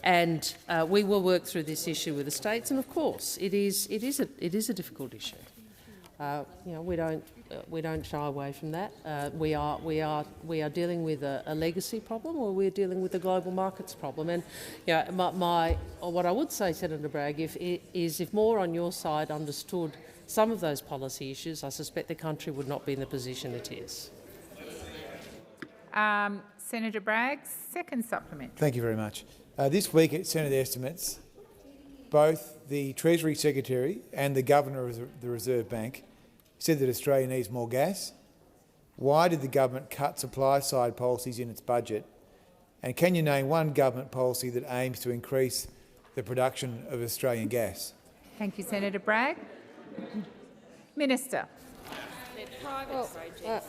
And we will work through this issue with the states, and of course, it is a difficult issue. We don't shy away from that. We are dealing with a legacy problem, or we're dealing with a global markets problem. And what I would say, Senator Bragg, if more on your side understood some of those policy issues, I suspect the country would not be in the position it is. Senator Bragg, second supplement. Thank you very much. This week at Senate estimates, both the Treasury Secretary and the Governor of the Reserve Bank said that Australia needs more gas. Why did the government cut supply-side policies in its budget? And can you name one government policy that aims to increase the production of Australian gas? Thank you, Senator Bragg. Minister.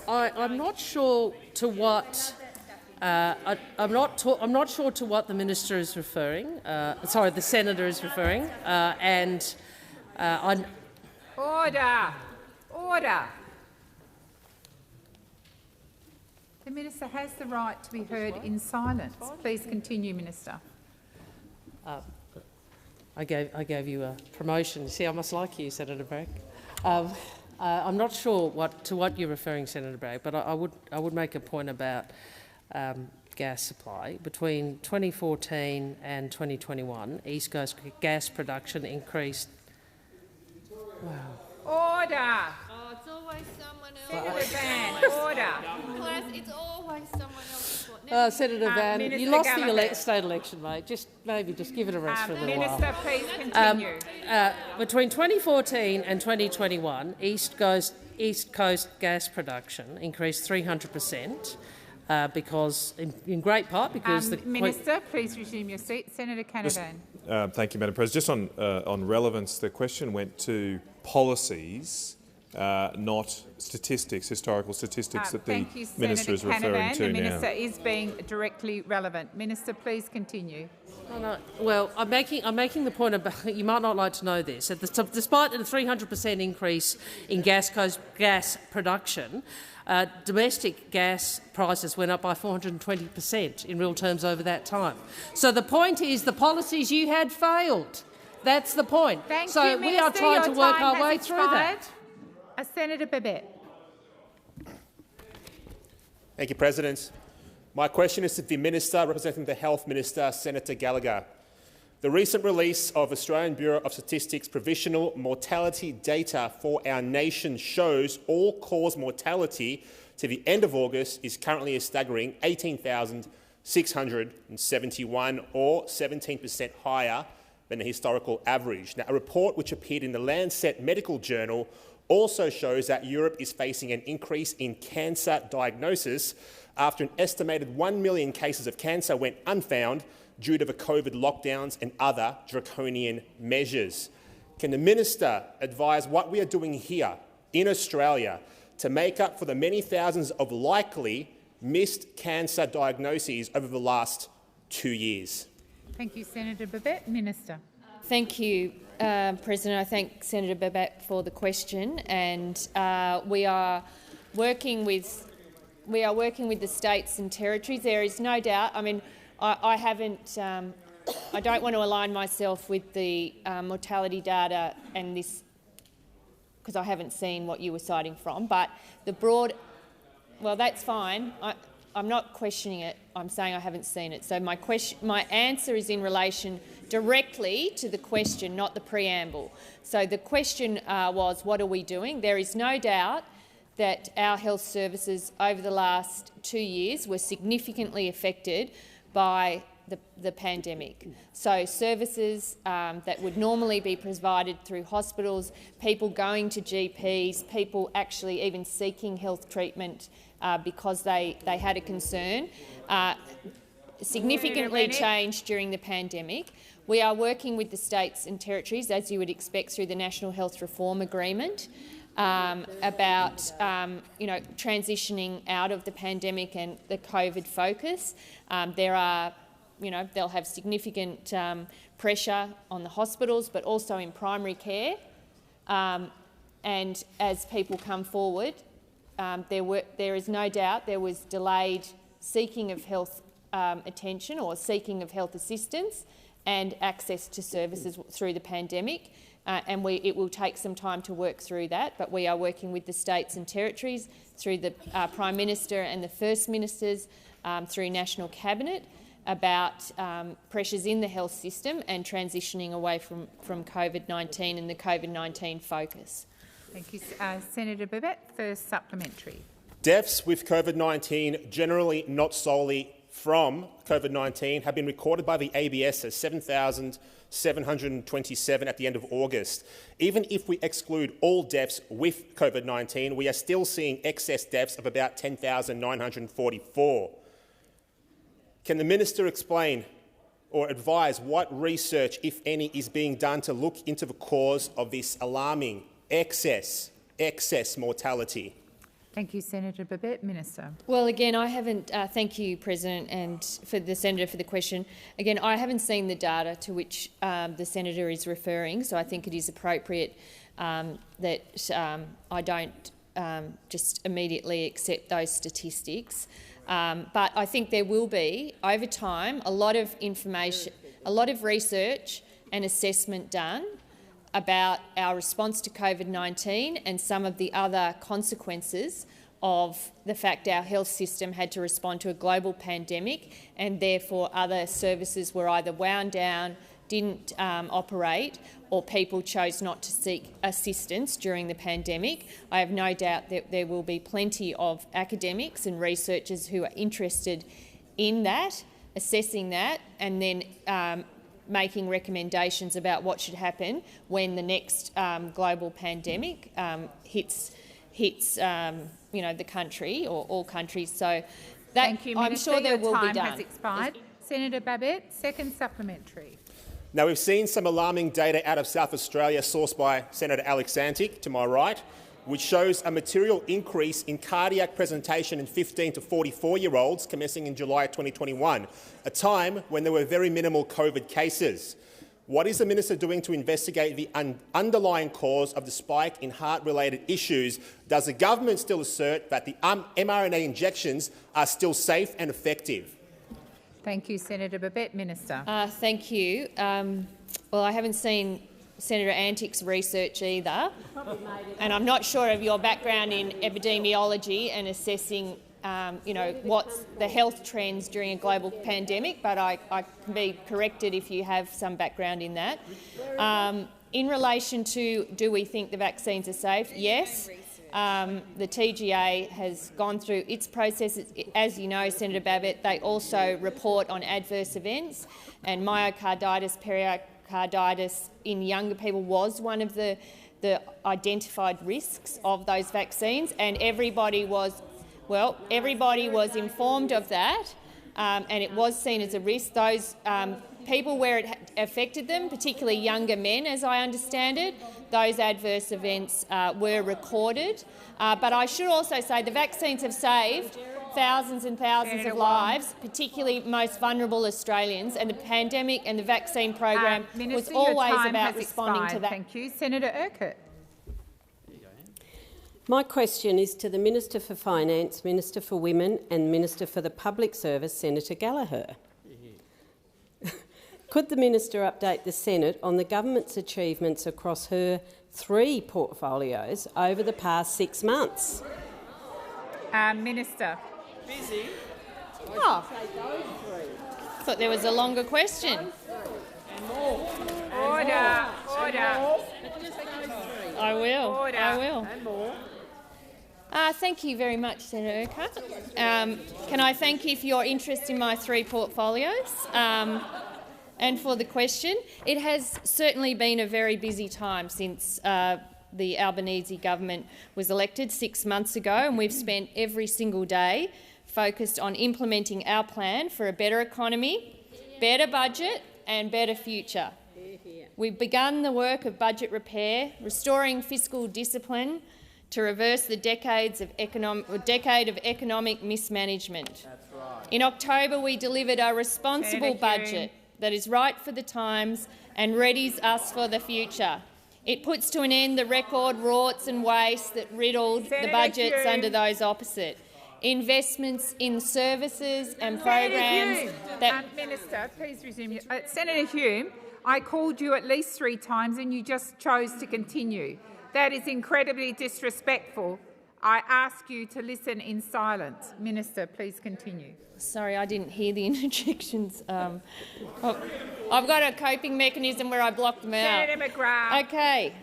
I'm not sure to what. I'm not sure to what the minister is referring. Sorry, the senator is referring, Order. Order. The minister has the right to be heard in silence. Please continue, Minister. I gave you a promotion. See, I must like you, Senator Bragg. I'm not sure to what you're referring, Senator Bragg, but I would make a point about gas supply. Between 2014 and 2021, East Coast gas production increased. Wow. Order. Oh, it's always someone else. Senator Van, order. Class, it's always someone else's fault. Senator Van, you lost the state election, mate. Maybe just give it a rest for a little Minister, while. Please continue. Between 2014 and 2021, East Coast gas production increased 300%. Because, in great part, because Minister, please resume your seat. Senator Canavan. Thank you, Madam President. Just on relevance, the question went to policies, not statistics, historical statistics that the Minister is referring to now. The Minister is being directly relevant. Minister, please continue. No. Well, I'm making the point about, you might not like to know this, that despite a 300% increase in gas production, domestic gas prices went up by 420% in real terms over that time. So the point is the policies you had failed. That's the point. Thank you, Minister. We are trying to work our way through that. Senator Babet. Thank you, President. My question is to the Minister representing the Health Minister, Senator Gallagher. The recent release of Australian Bureau of Statistics provisional mortality data for our nation shows all-cause mortality to the end of August is currently a staggering 18,671, or 17% higher than the historical average. Now, a report which appeared in the Lancet Medical Journal also shows that Europe is facing an increase in cancer diagnosis after an estimated 1 million cases of cancer went unfound due to the COVID lockdowns and other draconian measures. Can the Minister advise what we are doing here in Australia to make up for the many thousands of likely missed cancer diagnoses over the last 2 years? Thank you, Senator Babet. Minister. Thank you, President. I thank Senator Babet for the question, and we are working with the states and territories. There is no doubt. I mean, I don't want to align myself with the mortality data and this, because I haven't seen what you were citing from, but the broad, well, that's fine. I'm not questioning it. I'm saying I haven't seen it. So my answer is in relation directly to the question, not the preamble. So the question was, what are we doing? There is no doubt that our health services over the last 2 years were significantly affected by the pandemic. So services that would normally be provided through hospitals, people going to GPs, people actually even seeking health treatment because they had a concern, significantly changed during the pandemic. We are working with the states and territories, as you would expect, through the National Health Reform Agreement, about transitioning out of the pandemic and the COVID focus. They'll have significant pressure on the hospitals, but also in primary care. And as people come forward, there is no doubt there was delayed seeking of health attention or seeking of health assistance and access to services through the pandemic. It will take some time to work through that, but we are working with the states and territories through the Prime Minister and the First Ministers through National Cabinet about pressures in the health system and transitioning away from COVID-19 and the COVID-19 focus. Thank you. Senator Babet, first supplementary. Deaths with COVID-19, generally not solely from COVID-19, have been recorded by the ABS as 7,727 at the end of August. Even if we exclude all deaths with COVID-19, we are still seeing excess deaths of about 10,944. Can the minister explain or advise what research, if any, is being done to look into the cause of this alarming excess mortality? Thank you, Senator Babet. Minister. Well, again, I haven't. Thank you, President, and for the senator for the question. Again, I haven't seen the data to which the senator is referring, so I think it is appropriate that I don't just immediately accept those statistics. But I think there will be, over time, a lot of information, a lot of research and assessment done about our response to COVID-19 and some of the other consequences of the fact our health system had to respond to a global pandemic, and therefore other services were either wound down, didn't operate, or people chose not to seek assistance during the pandemic. I have no doubt that there will be plenty of academics and researchers who are interested in that, assessing that, and then making recommendations about what should happen when the next global pandemic hits the country or all countries. So that, thank you, Minister. I'm sure there will be done. Your time has expired. Senator Babet, second supplementary. Now, we've seen some alarming data out of South Australia sourced by Senator Alex Antic, to my right, which shows a material increase in cardiac presentation in 15 to 44-year-olds commencing in July 2021, a time when there were very minimal COVID cases. What is the minister doing to investigate the underlying cause of the spike in heart-related issues? Does the government still assert that the mRNA injections are still safe and effective? Thank you, Senator Babet. Minister. Thank you. Well, I haven't seen Senator Antic's research either, and I'm not sure of your background in epidemiology and assessing, what's the health trends during a global pandemic, but I can be corrected if you have some background in that. In relation to do we think the vaccines are safe? Yes. The TGA has gone through its process. As you know, Senator Babet, they also report on adverse events, and myocarditis, pericarditis in younger people was one of the identified risks of those vaccines, and everybody was informed of that, and it was seen as a risk. Those people where it affected them, particularly younger men, as I understand it, those adverse events were recorded. But I should also say the vaccines have saved thousands and thousands of lives, particularly most vulnerable Australians, and the pandemic and the vaccine program was always about responding to that. Thank you. Senator Urquhart. My question is to the Minister for Finance, Minister for Women and Minister for the Public Service, Senator Gallagher. Could the minister update the Senate on the government's achievements across her 3 portfolios over the past 6 months? Minister. Busy. Oh, I thought there was a longer question. And more. Order. Order. I will. Order. I will. And more. Thank you very much, Senator Urquhart. Can I thank you for your interest in my 3 portfolios and for the question? It has certainly been a very busy time since the Albanese government was elected 6 months ago, and we've spent every single day focused on implementing our plan for a better economy, better budget and better future. We've begun the work of budget repair, restoring fiscal discipline to reverse the decade of economic mismanagement. In October, we delivered a responsible budget that is right for the times and readies us for the future. It puts to an end the record rorts and waste that riddled the budgets under those opposite. Investments in services and programs that— Minister, please resume. Senator Hume, I called you at least 3 times and you just chose to continue. That is incredibly disrespectful. I ask you to listen in silence. Minister, please continue. Sorry, I didn't hear the interjections. I've got a coping mechanism where I block them out. Senator McGrath. Okay.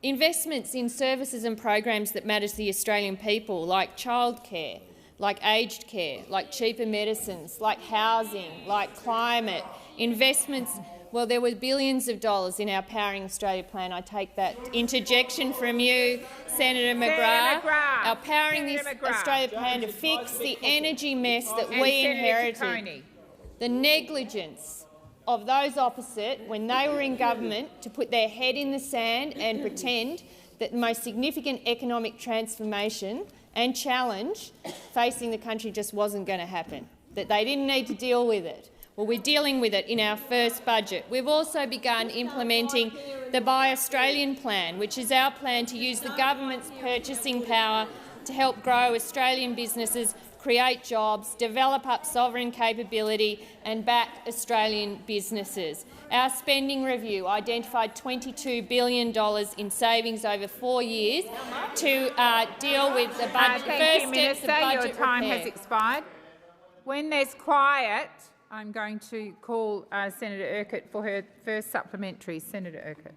Investments in services and programs that matter to the Australian people, like childcare, like aged care, like cheaper medicines, like housing, like climate. Investments— well, there were billions of dollars in our Powering Australia plan. I take that interjection from you, Senator McGrath. Our Powering Australia plan to fix the energy mess that we inherited. The negligence of those opposite, when they were in government, to put their head in the sand and pretend that the most significant economic transformation and challenge facing the country just wasn't going to happen, that they didn't need to deal with it. Well, we're dealing with it in our first budget. We've also begun implementing the Buy Australian plan, which is our plan to use the government's purchasing power to help grow Australian businesses, create jobs, develop up sovereign capability and back Australian businesses. Our spending review identified $22 billion in savings over 4 years to deal with the budget. Thank you, Minister. Your time has expired. When there's quiet, I'm going to call Senator Urquhart for her first supplementary. Senator Urquhart.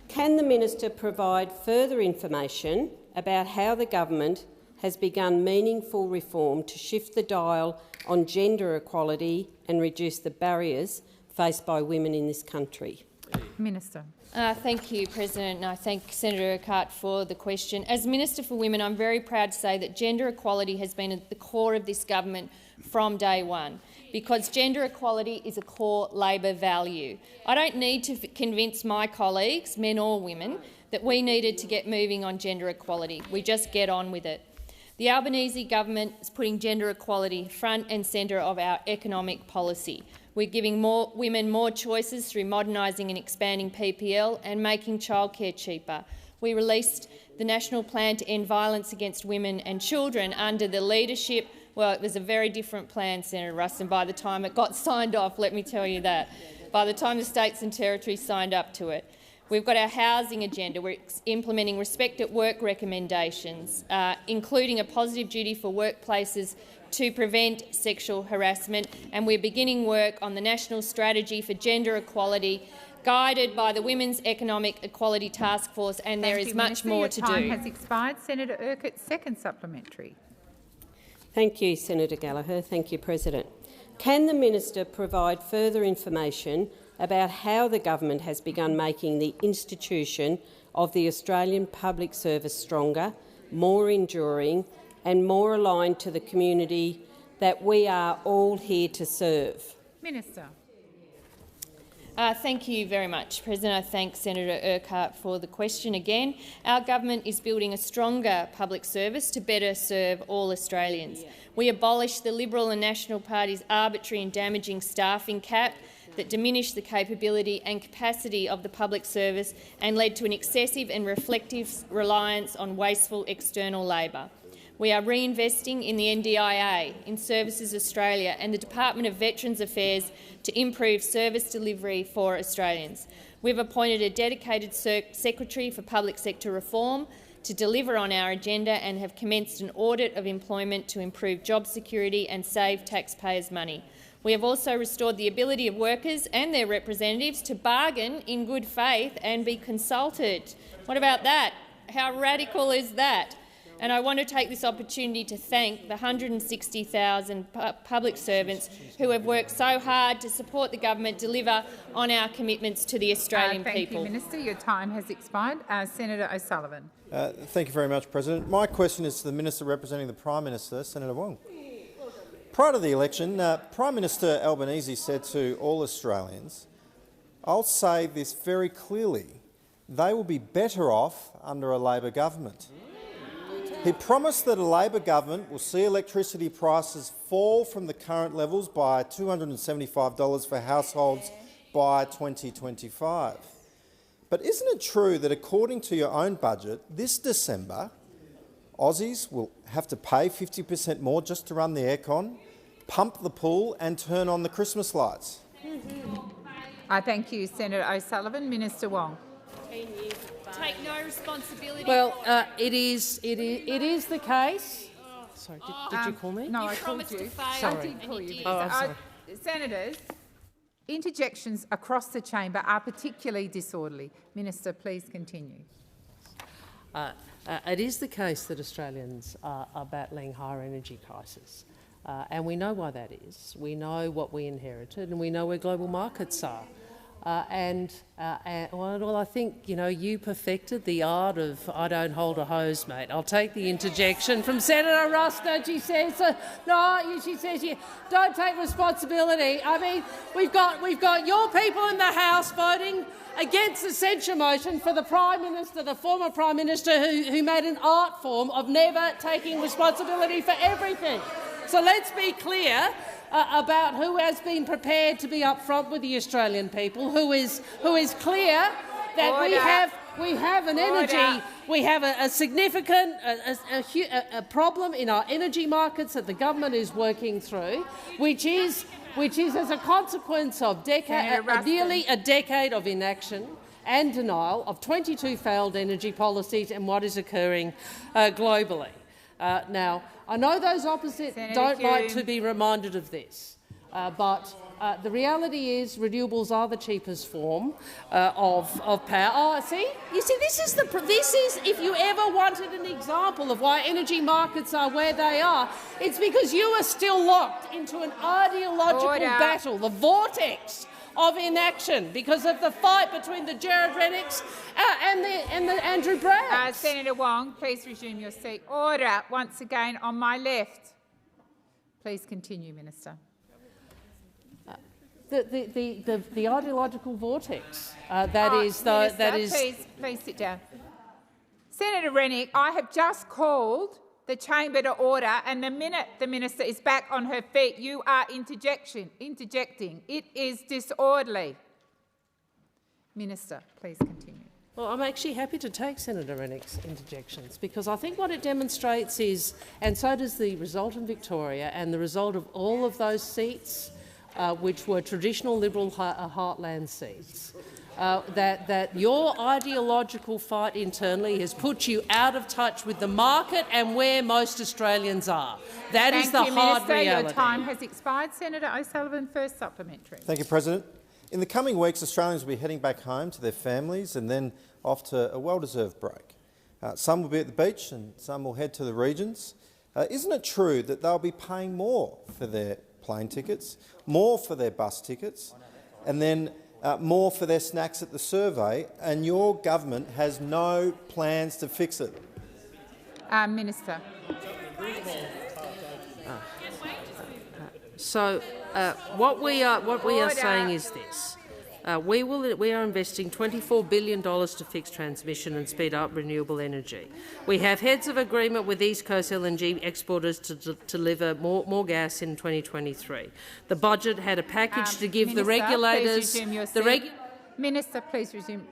Can the minister provide further information about how the government has begun meaningful reform to shift the dial on gender equality and reduce the barriers faced by women in this country? Minister. Thank you, President, and I thank Senator Urquhart for the question. As Minister for Women, I'm very proud to say that gender equality has been at the core of this government from day one, because gender equality is a core Labor value. I don't need to convince my colleagues, men or women, that we needed to get moving on gender equality. We just get on with it. The Albanese government is putting gender equality front and centre of our economic policy. We're giving women more choices through modernising and expanding PPL and making childcare cheaper. We released the National Plan to End Violence Against Women and Children under the leadership— well, it was a very different plan, Senator Ruston, by the time it got signed off, let me tell you that, by the time the states and territories signed up to it. We've got our housing agenda. We're implementing respect at work recommendations, including a positive duty for workplaces to prevent sexual harassment, and we're beginning work on the National Strategy for Gender Equality, guided by the Women's Economic Equality Task Force, and there is much more to do. Your time has expired. Senator Urquhart, second supplementary. Thank you, Senator Gallagher. Thank you, President. Can the minister provide further information about how the government has begun making the institution of the Australian Public Service stronger, more enduring and more aligned to the community that we are all here to serve? Minister. Thank you very much, President. I thank Senator Urquhart for the question again. Our government is building a stronger public service to better serve all Australians. We abolished the Liberal and National Party's arbitrary and damaging staffing cap that diminished the capability and capacity of the public service and led to an excessive and reflective reliance on wasteful external labour. We are reinvesting in the NDIA, in Services Australia and the Department of Veterans Affairs to improve service delivery for Australians. We've appointed a dedicated Secretary for Public Sector Reform to deliver on our agenda and have commenced an audit of employment to improve job security and save taxpayers' money. We have also restored the ability of workers and their representatives to bargain in good faith and be consulted. What about that? How radical is that? And I want to take this opportunity to thank the 160,000 public servants who have worked so hard to support the government deliver on our commitments to the Australian people. Thank you, Minister. Your time has expired. Senator O'Sullivan. Thank you very much, President. My question is to the Minister representing the Prime Minister, Senator Wong. Prior to the election, Prime Minister Albanese said to all Australians, "I'll say this very clearly, they will be better off under a Labor government." He promised that a Labor government will see electricity prices fall from the current levels by $275 for households by 2025. But isn't it true that, according to your own budget, this December, Aussies will have to pay 50% more just to run the aircon, pump the pool and turn on the Christmas lights? Thank you, Senator O'Sullivan. Minister Wong. Take no responsibility. Well, it is the case. Sorry, did you call me? No, I called you. Sorry. I did call you. Oh, I'm sorry. Senators, interjections across the chamber are particularly disorderly. Minister, please continue. It is the case that Australians are battling higher energy prices, and we know why that is. We know what we inherited, and we know where global markets are. Well, I think you perfected the art of "I don't hold a hose, mate." I'll take the interjection from Senator Ruston. She says, she says, don't take responsibility. I mean, we've got your people in the House voting against the censure motion for the Prime Minister, the former Prime Minister, who made an art form of never taking responsibility for everything. So let's be clear about who has been prepared to be upfront with the Australian people, who is clear that we have an energy, we have a significant a problem in our energy markets that the government is working through, which is as a consequence of nearly a decade of inaction and denial of 22 failed energy policies and what is occurring globally. Now, I know those opposite don't like to be reminded of this, but the reality is renewables are the cheapest form of power. Oh, you see, this is if you ever wanted an example of why energy markets are where they are, it's because you are still locked into an ideological battle, the vortex of inaction, because of the fight between the Jared Rennicks and the Andrew Braggs. Senator Wong, please resume your seat. Order once again on my left. Please continue, Minister. The ideological vortex Please sit down. Senator Rennick, I have just called the chamber to order, and the minute the minister is back on her feet, you are interjecting. It is disorderly. Minister, please continue. Well, I'm actually happy to take Senator Rennick's interjections, because I think what it demonstrates is, and so does the result in Victoria and the result of all of those seats, which were traditional Liberal heartland seats, that your ideological fight internally has put you out of touch with the market and where most Australians are. That is the hard reality. Your time has expired. Senator O'Sullivan, first supplementary. Thank you, President. In the coming weeks, Australians will be heading back home to their families and then off to a well-deserved break. Some will be at the beach and some will head to the regions. Isn't it true that they'll be paying more for their plane tickets, more for their bus tickets, and then more for their snacks at the survey, and your government has no plans to fix it? Minister. So what we are saying is this. We are investing $24 billion to fix transmission and speed up renewable energy. We have heads of agreement with East Coast LNG exporters to deliver more gas in 2023. The budget had a package to give the regulators... Minister, please resume.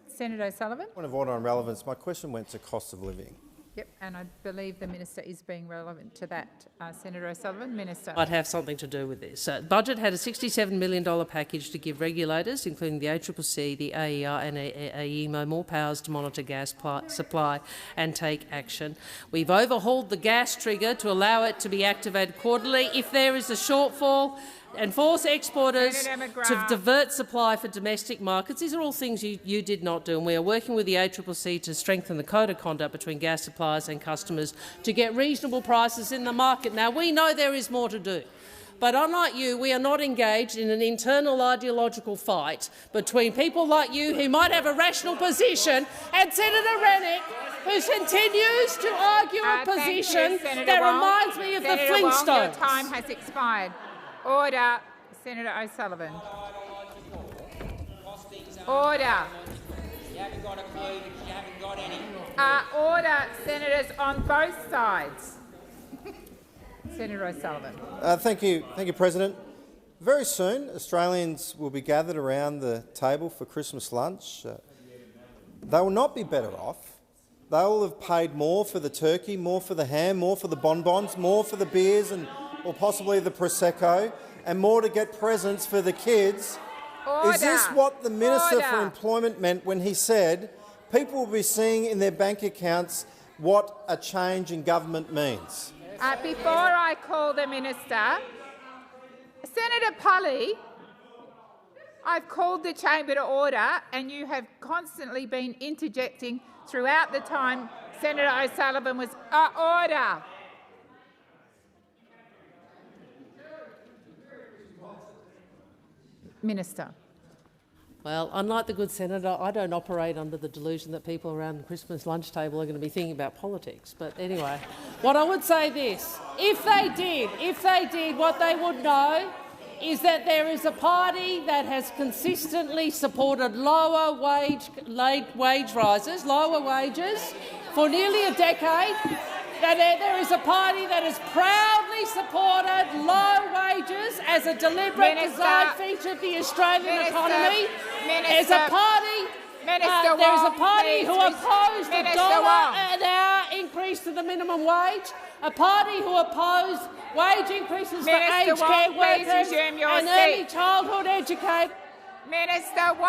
Senator O'Sullivan. Point of order on relevance. My question went to cost of living. Yep, and I believe the minister is being relevant to that. Senator O'Sullivan, Minister. I'd have something to do with this. Budget had a $67 million package to give regulators, including the ACCC, the AER and AEMO, more powers to monitor gas supply and take action. We've overhauled the gas trigger to allow it to be activated quarterly if there is a shortfall, and force exporters to divert supply for domestic markets. These are all things you did not do, and we are working with the ACCC to strengthen the code of conduct between gas suppliers and customers to get reasonable prices in the market. Now, we know there is more to do. But unlike you, we are not engaged in an internal ideological fight between people like you who might have a rational position and Senator Rennick, who continues to argue a position that reminds me of the Flintstones. Your time has expired. Order. Senator O'Sullivan. Order. You haven't got a clue because you haven't got any. Order, senators on both sides. Senator O'Sullivan. Thank you, President. Very soon, Australians will be gathered around the table for Christmas lunch. They will not be better off. They will have paid more for the turkey, more for the ham, more for the bonbons, more for the beers or possibly the Prosecco, and more to get presents for the kids. Order. Is this what the Minister for Employment meant when he said people will be seeing in their bank accounts what a change in government means? Before I call the minister, Senator Pulley, I've called the chamber to order and you have constantly been interjecting throughout the time Senator O'Sullivan was order. Minister. Well, unlike the good senator, I don't operate under the delusion that people around the Christmas lunch table are going to be thinking about politics. But anyway, what I would say this, if they did, what they would know is that there is a party that has consistently supported lower wage rises, lower wages, for nearly a decade. That there is a party that has proudly supported low wages as a deliberate design feature of the Australian economy. There's a party who opposed a $1 an hour increase to the minimum wage, a party who opposed wage increases for aged care workers and early childhood educators. Minister Wong.